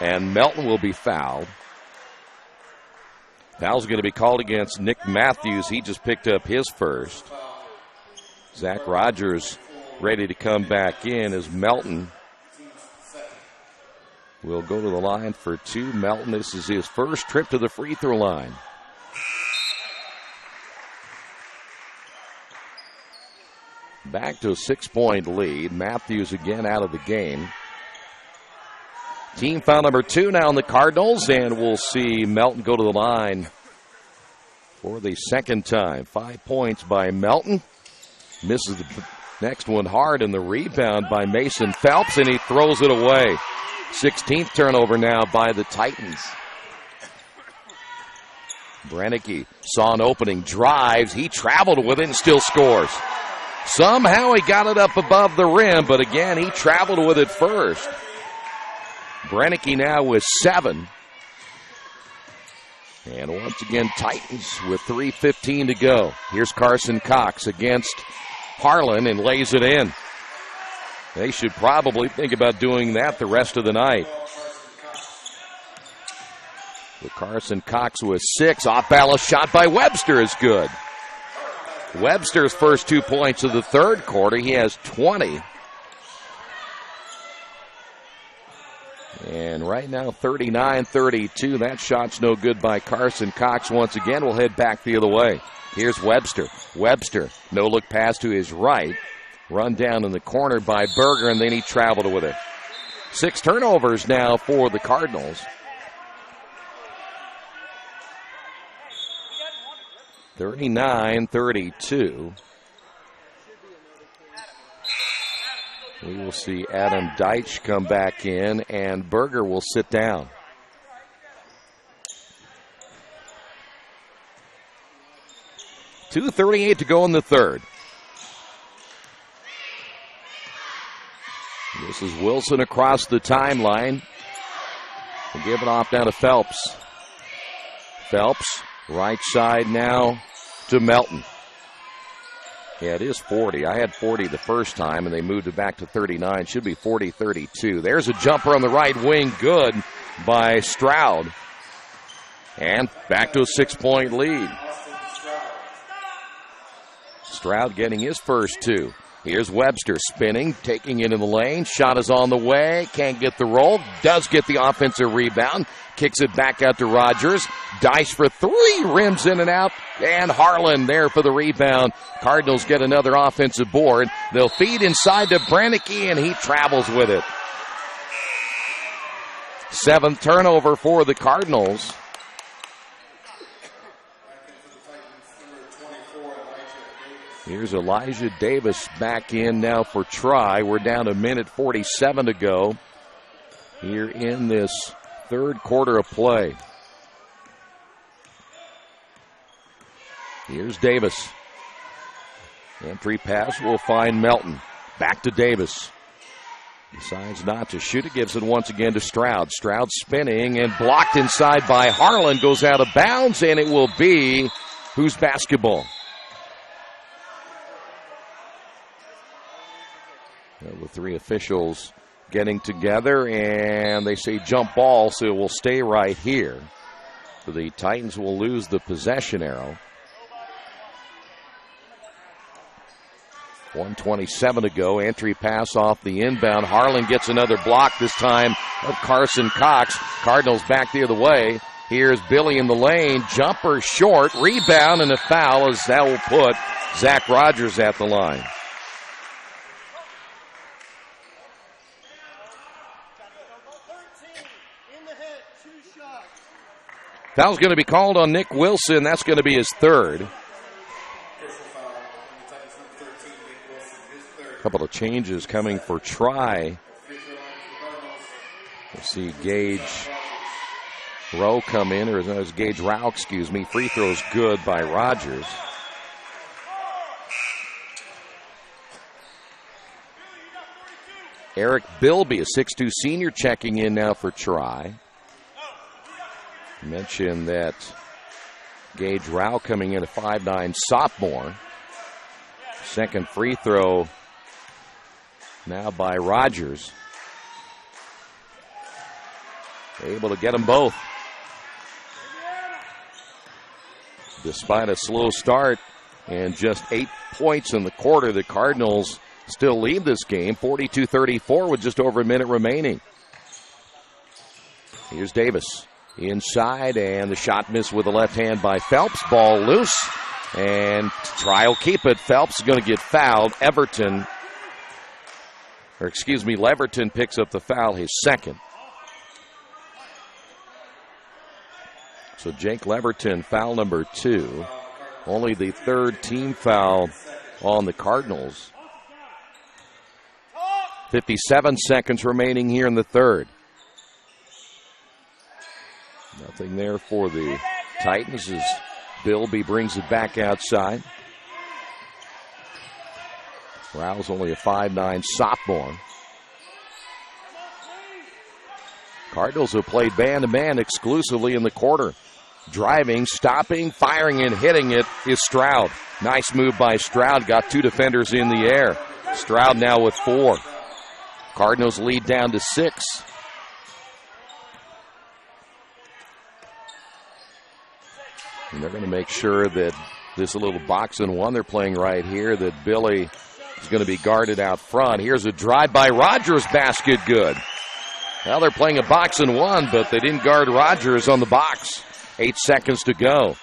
And Melton will be fouled. Foul's going to be called against Nick Matthews. He just picked up his first. Zach Rogers ready to come back in as Melton will go to the line for two. Melton, this is his first trip to the free throw line. Back to a 6-point lead. Matthews again out of the game. Team foul number 2 now in the Cardinals, and we'll see Melton go to the line for the second time. 5 points by Melton. Misses the next one hard, and the rebound by Mason Phelps, and he throws it away. 16th turnover now by the Titans. Brennecke saw an opening, drives. He traveled with it and still scores. Somehow he got it up above the rim, but again, he traveled with it first. Brennecke now with 7. And once again, Titans with 3:15 to go. Here's Carson Cox against Harlan and lays it in. They should probably think about doing that the rest of the night. With Carson Cox with 6. Off-balance shot by Webster is good. Webster's first 2 points of the third quarter. He has 20. And right now, 39-32. That shot's no good by Carson Cox. Once again, we'll head back the other way. Here's Webster. Webster, no-look pass to his right. Run down in the corner by Berger, and then he traveled with it. 6 turnovers now for the Cardinals. 39-32. We will see Adam Deitch come back in, and Berger will sit down. .238 to go in the third. This is Wilson across the timeline. We'll give it off now to Phelps. Phelps, right side now to Melton. Yeah, it is 40. I had 40 the first time, and they moved it back to 39. Should be 40-32. There's a jumper on the right wing. Good by Stroud. And back to a 6-point lead. Stroud getting his first 2. Here's Webster spinning, taking it in the lane. Shot is on the way. Can't get the roll. Does get the offensive rebound. Kicks it back out to Rogers. Dice for 3. Rims in and out. And Harlan there for the rebound. Cardinals get another offensive board. They'll feed inside to Brennecke, and he travels with it. 7th turnover for the Cardinals. Here's Elijah Davis back in now for try. We're down a minute 47 to go here in this third quarter of play. Here's Davis. Entry pass will find Melton. Back to Davis. Decides not to shoot it. Gives it once again to Stroud. Stroud spinning and blocked inside by Harlan. Goes out of bounds, and it will be whose basketball? The 3 officials getting together, and they say jump ball, so it will stay right here. So the Titans will lose the possession arrow. 1:27 to go. Entry pass off the inbound. Harlan gets another block, this time of Carson Cox. Cardinals back the other way. Here's Billy in the lane. Jumper short. Rebound and a foul, as that will put Zach Rogers at the line. Foul's going to be called on Nick Wilson. That's going to be his third. A couple of changes coming for try. We'll see Gage Rowe come in, or as Gage Rao, excuse me. Free throw's good by Rogers. Eric Bilby, a 6'2 senior, checking in now for try. Mentioned that Gage Rao coming in, a 5'9" sophomore. Second free throw now by Rogers. Able to get them both. Despite a slow start and just 8 points in the quarter, the Cardinals still lead this game, 42-34 with just over a minute remaining. Here's Davis inside, and the shot missed with the left hand by Phelps. Ball loose, and try will keep it. Phelps is going to get fouled. Leverton picks up the foul, his second. So Jake Leverton, foul number 2. Only the third team foul on the Cardinals. 57 seconds remaining here in the third. Nothing there for the Titans as Bilby brings it back outside. Rao's only a 5'9" sophomore. Cardinals have played man-to-man exclusively in the quarter. Driving, stopping, firing, and hitting it is Stroud. Nice move by Stroud. Got 2 defenders in the air. Stroud now with 4. Cardinals lead down to 6. And they're going to make sure that this little box and one they're playing right here, that Billy is going to be guarded out front. Here's a drive by Rogers, basket good. Well, they're playing a box and one, but they didn't guard Rogers on the box. 8 seconds to go.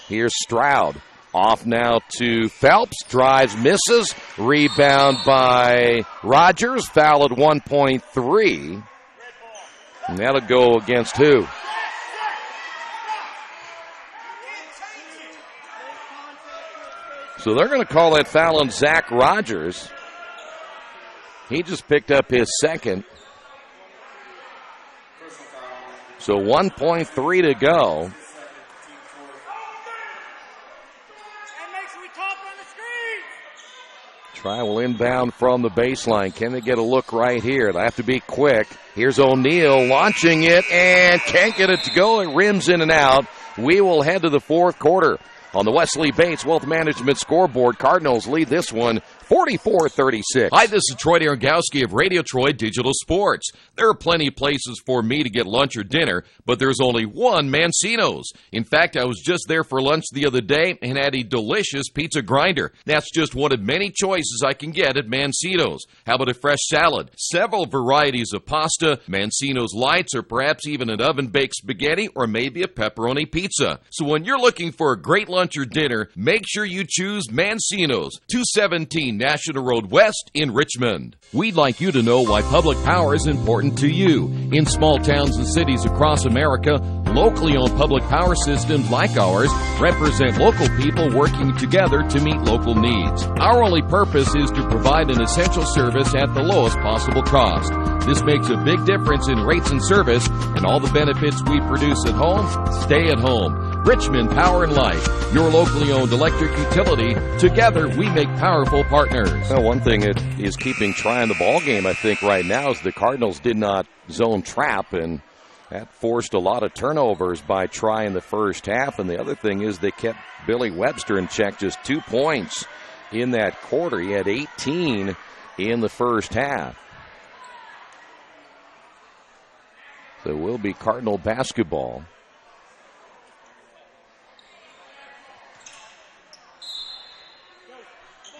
Here's Stroud. Off now to Phelps. Drives, misses. Rebound by Rogers. Foul at 1.3. And that'll go against who? So they're going to call that foul on Zach Rogers. He just picked up his second. So 1.3 to go. Try will inbound from the baseline. Can they get a look right here? They have to be quick. Here's O'Neal launching it and can't get it to go. It rims in and out. We will head to the fourth quarter. On the Wesley Bates Wealth Management scoreboard, Cardinals lead this one 44-36. Hi, this is Troy Darengowski of Radio Troy Digital Sports. There are plenty of places for me to get lunch or dinner, but there's only one Mancino's. In fact, I was just there for lunch the other day and had a delicious pizza grinder. That's just one of many choices I can get at Mancino's. How about a fresh salad? Several varieties of pasta, Mancino's Lights, or perhaps even an oven-baked spaghetti, or maybe a pepperoni pizza. So when you're looking for a great lunch or dinner, make sure you choose Mancino's, 217 National Road West in Richmond. We'd like you to know why public power is important to you. In small towns and cities across America, locally owned public power systems like ours represent local people working together to meet local needs. Our only purpose is to provide an essential service at the lowest possible cost. This makes a big difference in rates and service, and all the benefits we produce at home stay at home. Richmond Power and Light, your locally owned electric utility. Together, we make powerful partners. Well, one thing that is keeping Tri in the ball game, I think, right now is the Cardinals did not zone trap, and that forced a lot of turnovers by Tri in the first half. And the other thing is they kept Billy Webster in check, just 2 points in that quarter. He had 18 in the first half. So it will be Cardinal basketball.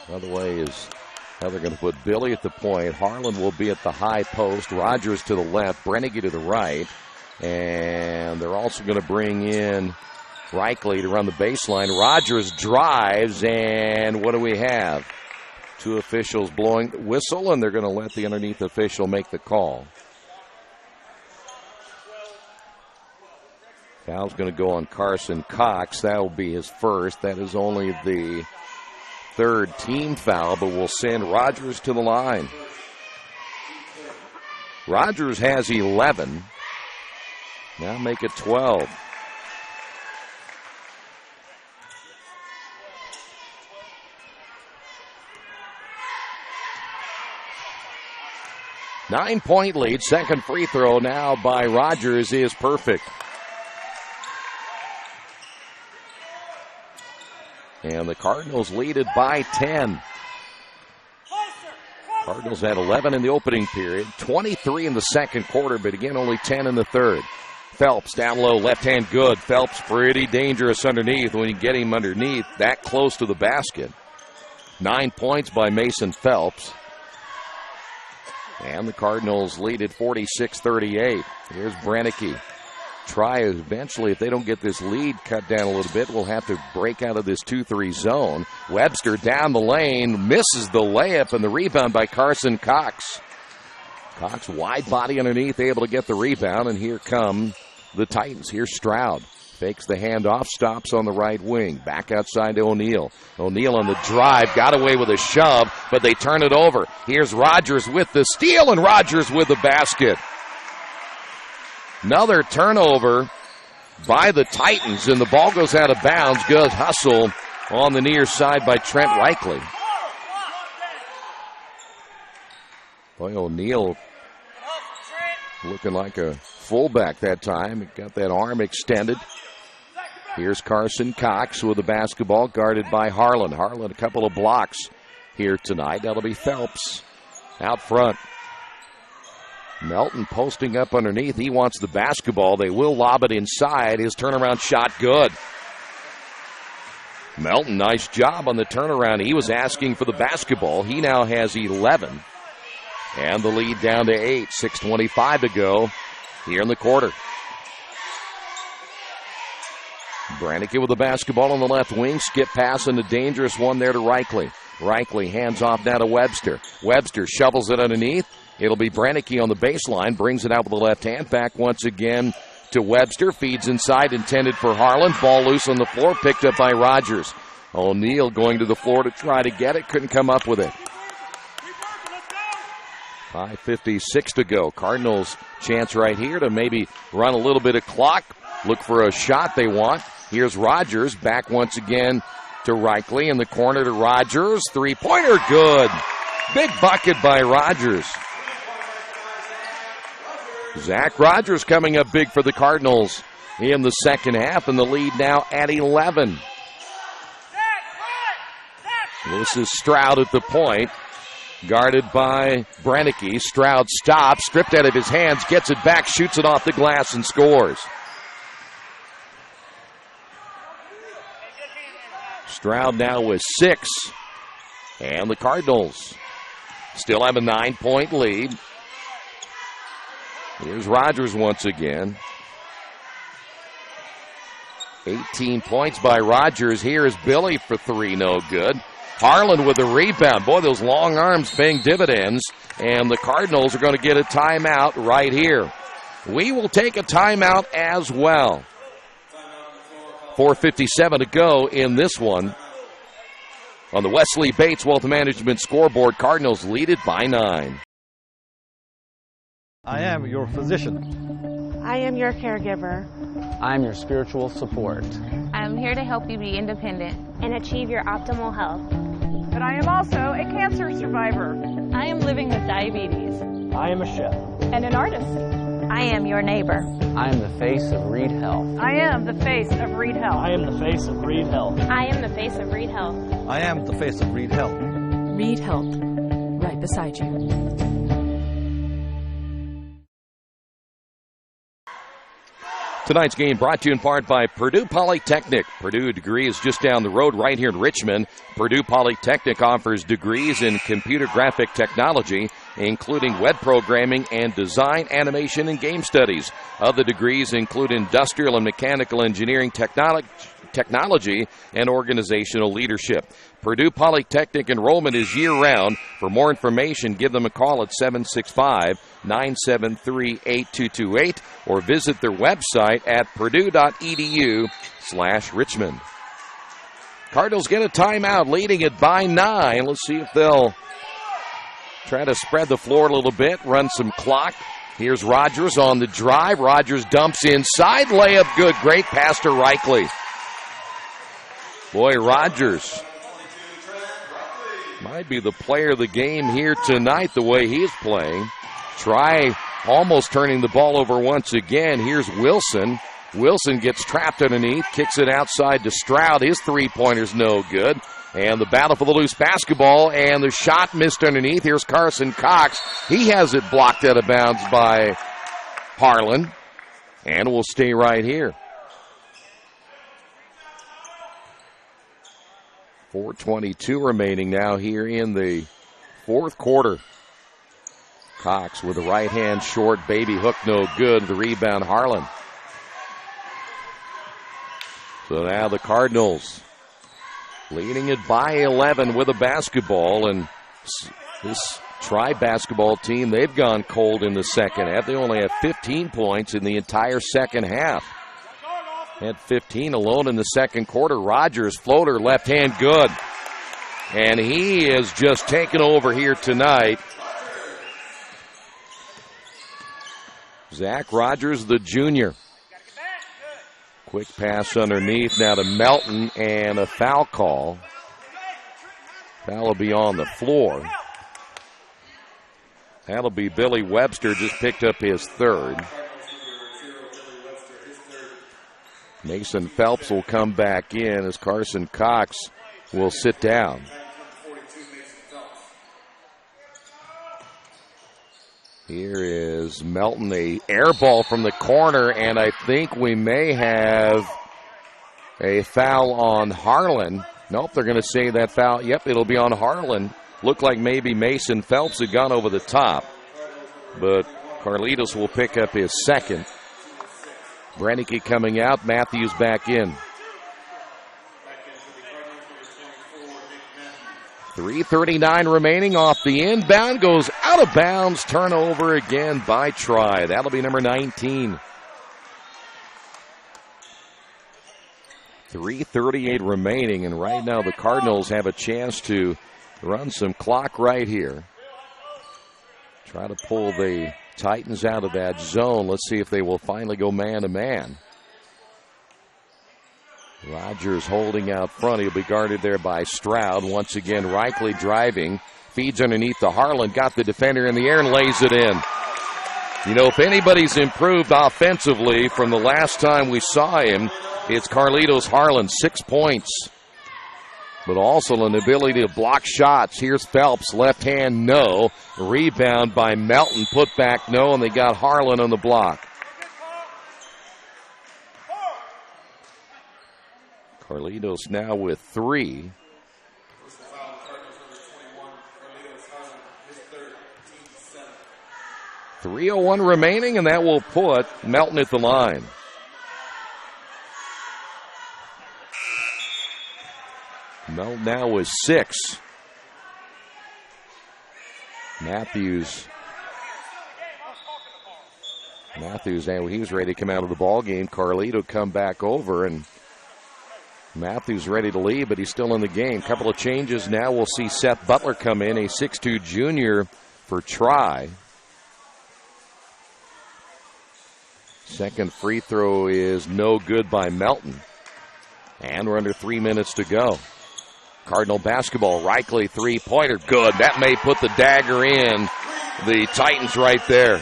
Another way is how they're going to put Billy at the point. Harlan will be at the high post. Rogers to the left. Brennigan to the right. And they're also going to bring in Reichley to run the baseline. Rogers drives, and what do we have? 2 officials blowing the whistle, and they're going to let the underneath official make the call. Foul's going to go on Carson Cox. That will be his first. That is only the third team foul, but will send Rogers to the line. Rogers has 11. Now make it 12. Nine-point lead. Second free throw now by Rogers is perfect. And the Cardinals lead it by 10. Cardinals had 11 in the opening period, 23 in the second quarter, but again only 10 in the third. Phelps down low, left hand good. Phelps pretty dangerous underneath when you get him underneath that close to the basket. 9 points by Mason Phelps. And the Cardinals lead at 46-38. Here's Brannicky. Try eventually, if they don't get this lead cut down a little bit, we'll have to break out of this 2-3 zone. Webster down the lane, misses the layup, and the rebound by Carson Cox. Cox wide body underneath, able to get the rebound, and here come the Titans. Here's Stroud. Fakes the handoff, stops on the right wing. Back outside to O'Neal. O'Neal on the drive, got away with a shove, but they turn it over. Here's Rogers with the steal, and Rogers with the basket. Another turnover by the Titans, and the ball goes out of bounds. Good hustle on the near side by Trent Reichley. Boy, O'Neal looking like a fullback that time. Got that arm extended. Here's Carson Cox with the basketball, guarded by Harlan. Harlan, a couple of blocks here tonight. That'll be Phelps out front. Melton posting up underneath. He wants the basketball. They will lob it inside. His turnaround shot good. Melton, nice job on the turnaround. He was asking for the basketball. He now has 11. And the lead down to 8. 6:25 to go here in the quarter. Brannicky with the basketball on the left wing. Skip pass and a dangerous one there to Reichley. Reichley hands off now to Webster. Webster shovels it underneath. It'll be Brannicky on the baseline. Brings it out with the left hand. Back once again to Webster. Feeds inside, intended for Harlan. Ball loose on the floor. Picked up by Rogers. O'Neal going to the floor to try to get it. Couldn't come up with it. 5:56 to go. Cardinals chance right here to maybe run a little bit of clock. Look for a shot they want. Here's Rogers. Back once again to Reichley. In the corner to Rogers. Three-pointer good. Big bucket by Rogers. Zach Rogers coming up big for the Cardinals in the second half, and the lead now at 11. This is Stroud at the point, guarded by Brannicky. Stroud stops, stripped out of his hands, gets it back, shoots it off the glass, and scores. Stroud now with 6, and the Cardinals still have a 9-point lead. Here's Rogers once again. 18 points by Rogers. Here is Billy for 3, no good. Harlan with the rebound. Boy, those long arms paying dividends. And the Cardinals are going to get a timeout right here. We will take a timeout as well. 4:57 to go in this one. On the Wesley Bates Wealth Management scoreboard, Cardinals lead it by 9. I am your physician. I am your caregiver. I am your spiritual support. I am here to help you be independent and achieve your optimal health. But I am also a cancer survivor. I am living with diabetes. I am a chef. And an artist. I am your neighbor. I am the face of Reed Health. I am the face of Reed Health. I am the face of Reed Health. I am the face of Reed Health. I am the face of Reed Health. Reed Health, right beside you. Tonight's game brought to you in part by Purdue Polytechnic. Purdue degree is just down the road right here in Richmond. Purdue Polytechnic offers degrees in computer graphic technology, including web programming and design, animation, and game studies. Other degrees include industrial and mechanical engineering technology and organizational leadership. Purdue Polytechnic enrollment is year-round. For more information, give them a call at 765-973-8228 or visit their website at purdue.edu/Richmond. Cardinals get a timeout, leading it by 9. Let's see if they'll try to spread the floor a little bit, run some clock. Here's Rogers on the drive. Rogers dumps inside. Layup good. Great pass to Reichley. Boy, Rogers might be the player of the game here tonight, the way he's playing. Try almost turning the ball over once again. Here's Wilson. Wilson gets trapped underneath, kicks it outside to Stroud. His three-pointer's no good. And the battle for the loose basketball, and the shot missed underneath. Here's Carson Cox. He has it blocked out of bounds by Harlan, and will stay right here. 4:22 remaining now here in the fourth quarter. Cox with the right-hand short baby hook, no good. The rebound, Harlan. So now the Cardinals leading it by 11 with a basketball, and this Tri-basketball team, they've gone cold in the second half. They only have 15 points in the entire second half. Had 15 alone in the second quarter. Rogers, floater, left hand, good. And he is just taken over here tonight. Zach Rogers, the junior. Quick pass underneath now to Melton, and a foul call. Foul will be on the floor. That'll be Billy Webster, just picked up his third. Mason Phelps will come back in as Carson Cox will sit down. Here is Melton, a air ball from the corner, and I think we may have a foul on Harlan. Nope, they're going to say that foul. Yep, it'll be on Harlan. Looked like maybe Mason Phelps had gone over the top, but Carlitos will pick up his second. Brennicke coming out, Matthews back in. 3:39 remaining off the inbound, goes out of bounds, turnover again by Tri. That'll be number 19. 3:38 remaining, and right now the Cardinals have a chance to run some clock right here. Try to pull the Titans out of that zone. Let's see if they will finally go man-to-man. Rogers holding out front. He'll be guarded there by Stroud. Once again, Reichley driving. Feeds underneath to Harlan. Got the defender in the air and lays it in. You know, if anybody's improved offensively from the last time we saw him, it's Carlitos Harlan. 6 points. But also an ability to block shots. Here's Phelps. Left hand, no. Rebound by Melton. Put back, no. And they got Harlan on the block. Carlitos now with 3. .301 remaining, and that will put Melton at the line. Melton now with 6. Matthews, he was ready to come out of the ball game. Carlito come back over, and Matthews ready to leave, but he's still in the game. Couple of changes now. We'll see Seth Butler come in, a 6'2 junior for Tri. Second free throw is no good by Melton. And we're under 3 minutes to go. Cardinal basketball, Reichley three-pointer, good. That may put the dagger in the Titans right there.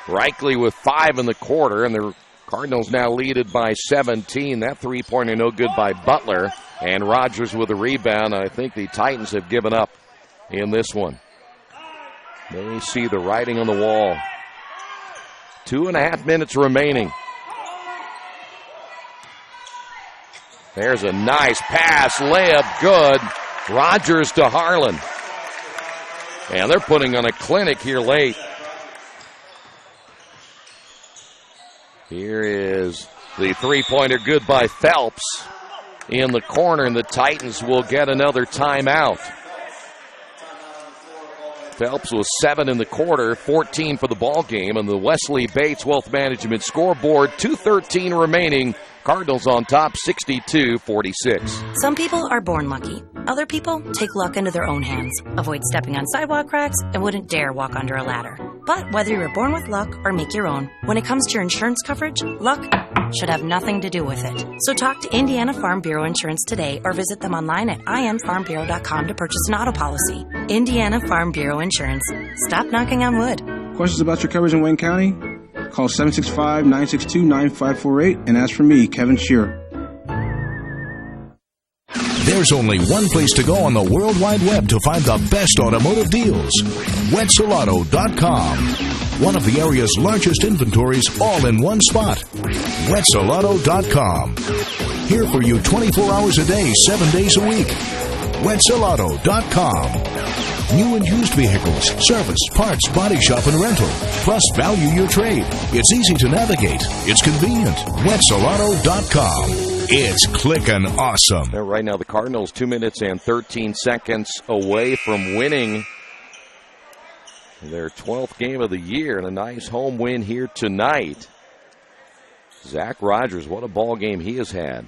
Reichley with 5 in the quarter, and the Cardinals now lead it by 17. That three-pointer no good by Butler, and Rogers with a rebound. I think the Titans have given up in this one. They see the writing on the wall. 2.5 minutes remaining. There's a nice pass, layup, good. Rogers to Harlan. And they're putting on a clinic here late. Here is the three-pointer, good by Phelps in the corner, and the Titans will get another timeout. Phelps was 7 in the quarter, 14 for the ball game, and the Wesley Bates Wealth Management scoreboard, 2:13 remaining. Cardinals on top, 62-46. Some people are born lucky. Other people take luck into their own hands, avoid stepping on sidewalk cracks, and wouldn't dare walk under a ladder. But whether you were born with luck or make your own, when it comes to your insurance coverage, luck should have nothing to do with it. So talk to Indiana Farm Bureau Insurance today or visit them online at imfarmbureau.com to purchase an auto policy. Indiana Farm Bureau Insurance. Stop knocking on wood. Questions about your coverage in Wayne County? Call 765-962-9548 and ask for me, Kevin Shearer. There's only one place to go on the World Wide Web to find the best automotive deals. Wetzelauto.com. One of the area's largest inventories all in one spot. Wetzelauto.com. Here for you 24 hours a day, 7 days a week. Wetzelauto.com. New and used vehicles, service, parts, body shop, and rental. Plus, value your trade. It's easy to navigate. It's convenient. Wetzelauto.com. It's clickin' awesome. Right now, the Cardinals 2 minutes and 13 seconds away from winning their 12th game of the year, and a nice home win here tonight. Zach Rogers, what a ball game he has had.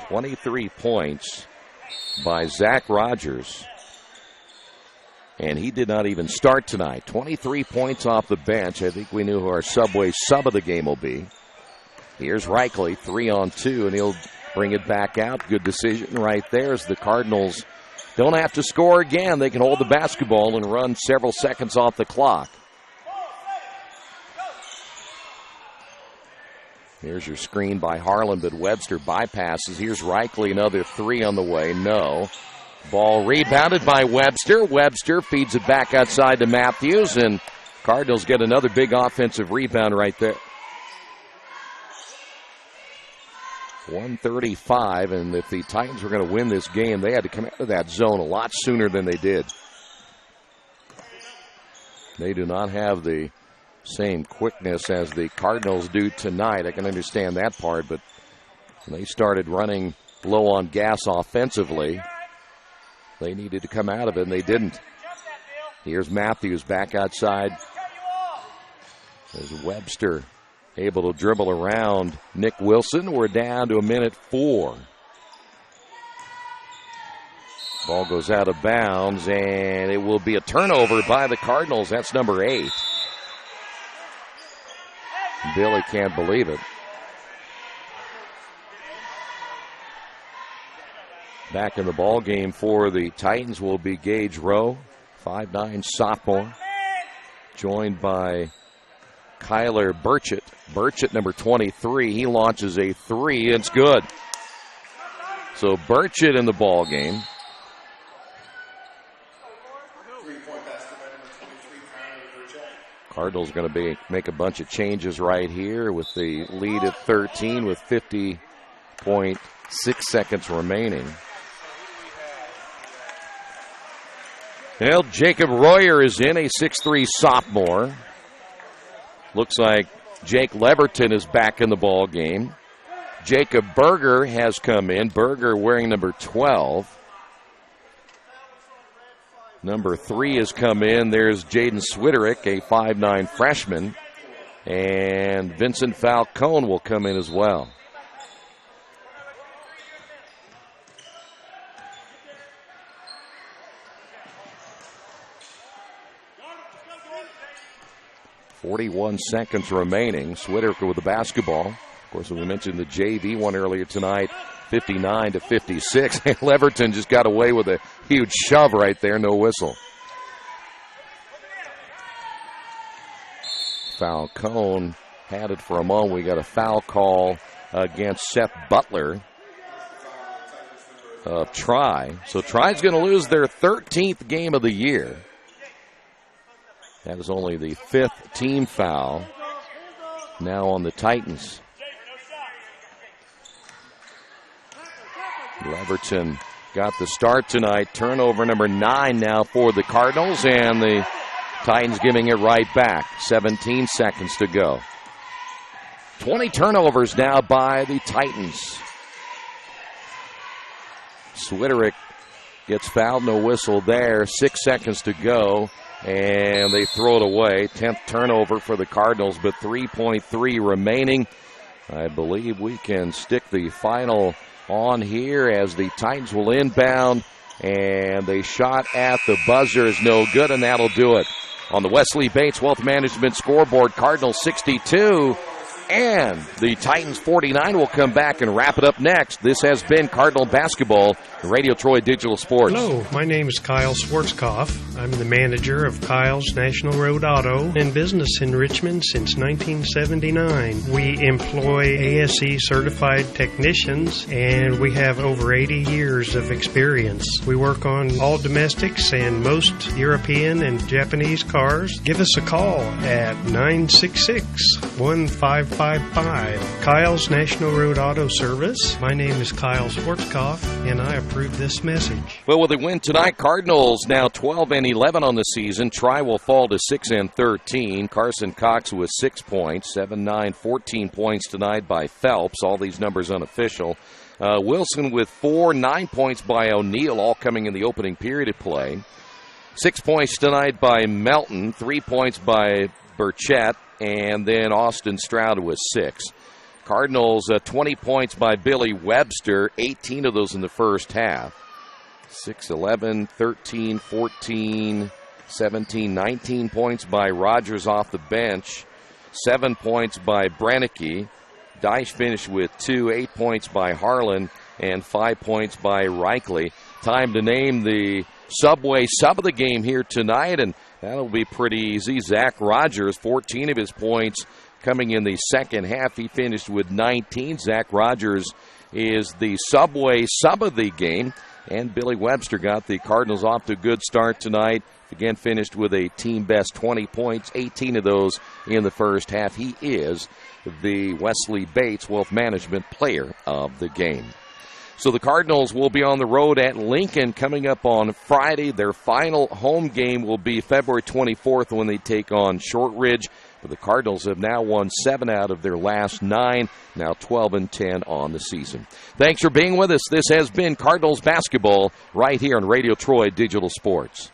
23 points by Zach Rogers. And he did not even start tonight. 23 points off the bench. I think we knew who our Subway sub of the game will be. Here's Reichle, 3-on-2, and he'll bring it back out. Good decision right there as the Cardinals don't have to score again. They can hold the basketball and run several seconds off the clock. Here's your screen by Harlan, but Webster bypasses. Here's Reichle, another three on the way. No. Ball rebounded by Webster. Webster feeds it back outside to Matthews, and Cardinals get another big offensive rebound right there. 135, and if the Titans were going to win this game, they had to come out of that zone a lot sooner than they did. They do not have the same quickness as the Cardinals do tonight. I can understand that part, but they started running low on gas offensively. They needed to come out of it, and they didn't. Here's Matthews back outside. There's Webster able to dribble around Nick Wilson. We're down to 1:04. Ball goes out of bounds, and it will be a turnover by the Cardinals. That's number 8. Billy can't believe it. Back in the ball game for the Titans will be Gage Rowe, 5'9" sophomore, joined by Kyler Burchett. Burchett, number 23, he launches a three. It's good. So Burchett in the ball game. Cardinals going to make a bunch of changes right here with the lead at 13 with 50.6 seconds remaining. Well, Jacob Royer is in, a 6'3" sophomore. Looks like Jake Leverton is back in the ball game. Jacob Berger has come in. Berger wearing number 12. Number 3 has come in. There's Jaden Swiderick, a 5'9" freshman. And Vincent Falcone will come in as well. .41 seconds remaining. Swiderick with the basketball. Of course, we mentioned the JV one earlier tonight, 59-56. Leverton just got away with a huge shove right there, no whistle. Falcone had it for a moment. We got a foul call against Seth Butler of Tri. So Tri's going to lose their 13th game of the year. That is only the 5th team foul now on the Titans. Leverton got the start tonight. Turnover number 9 now for the Cardinals, and the Titans giving it right back. 17 seconds to go. 20 turnovers now by the Titans. Swiderick gets fouled, no whistle there. 6 seconds to go. And they throw it away. 10th turnover for the Cardinals, but 3.3 remaining. I believe we can stick the final on here as the Titans will inbound. And they shot at the buzzer is no good, and that'll do it. On the Wesley Bates Wealth Management scoreboard, Cardinals 62, And the Titans 49 will come back and wrap it up next. This has been Cardinal Basketball, Radio Troy Digital Sports. Hello, my name is Kyle Schwarzkopf. I'm the manager of Kyle's National Road Auto in business in Richmond since 1979. We employ ASE certified technicians, and we have over 80 years of experience. We work on all domestics and most European and Japanese cars. Give us a call at 966-1555. Kyle's National Road Auto Service. My name is Kyle Schwarzkopf, and I approve this message. Well, with a win tonight, Cardinals now 12-11 on the season. Tri will fall to 6-13. Carson Cox with 6 points, 7-9, 14 points tonight by Phelps. All these numbers unofficial. Wilson with 4, 9 points by O'Neill, all coming in the opening period of play. 6 points tonight by Melton, 3 points by Burchett, and then Austin Stroud with 6. Cardinals, 20 points by Billy Webster, 18 of those in the first half. 6, 11, 13, 14, 17, 19 points by Rogers off the bench. 7 points by Brannicky. Dyche finished with 2, 8 points by Harlan, and 5 points by Reichley. Time to name the Subway sub of the game here tonight, and that'll be pretty easy. Zach Rogers, 14 of his points coming in the second half. He finished with 19. Zach Rogers is the Subway sub of the game, and Billy Webster got the Cardinals off to a good start tonight. Again, finished with a team-best 20 points, 18 of those in the first half. He is the Wesley Bates Wealth Management Player of the game. So the Cardinals will be on the road at Lincoln coming up on Friday. Their final home game will be February 24th when they take on Shortridge. But the Cardinals have now won 7 out of their last 9, now 12-10 on the season. Thanks for being with us. This has been Cardinals basketball right here on Radio Troy Digital Sports.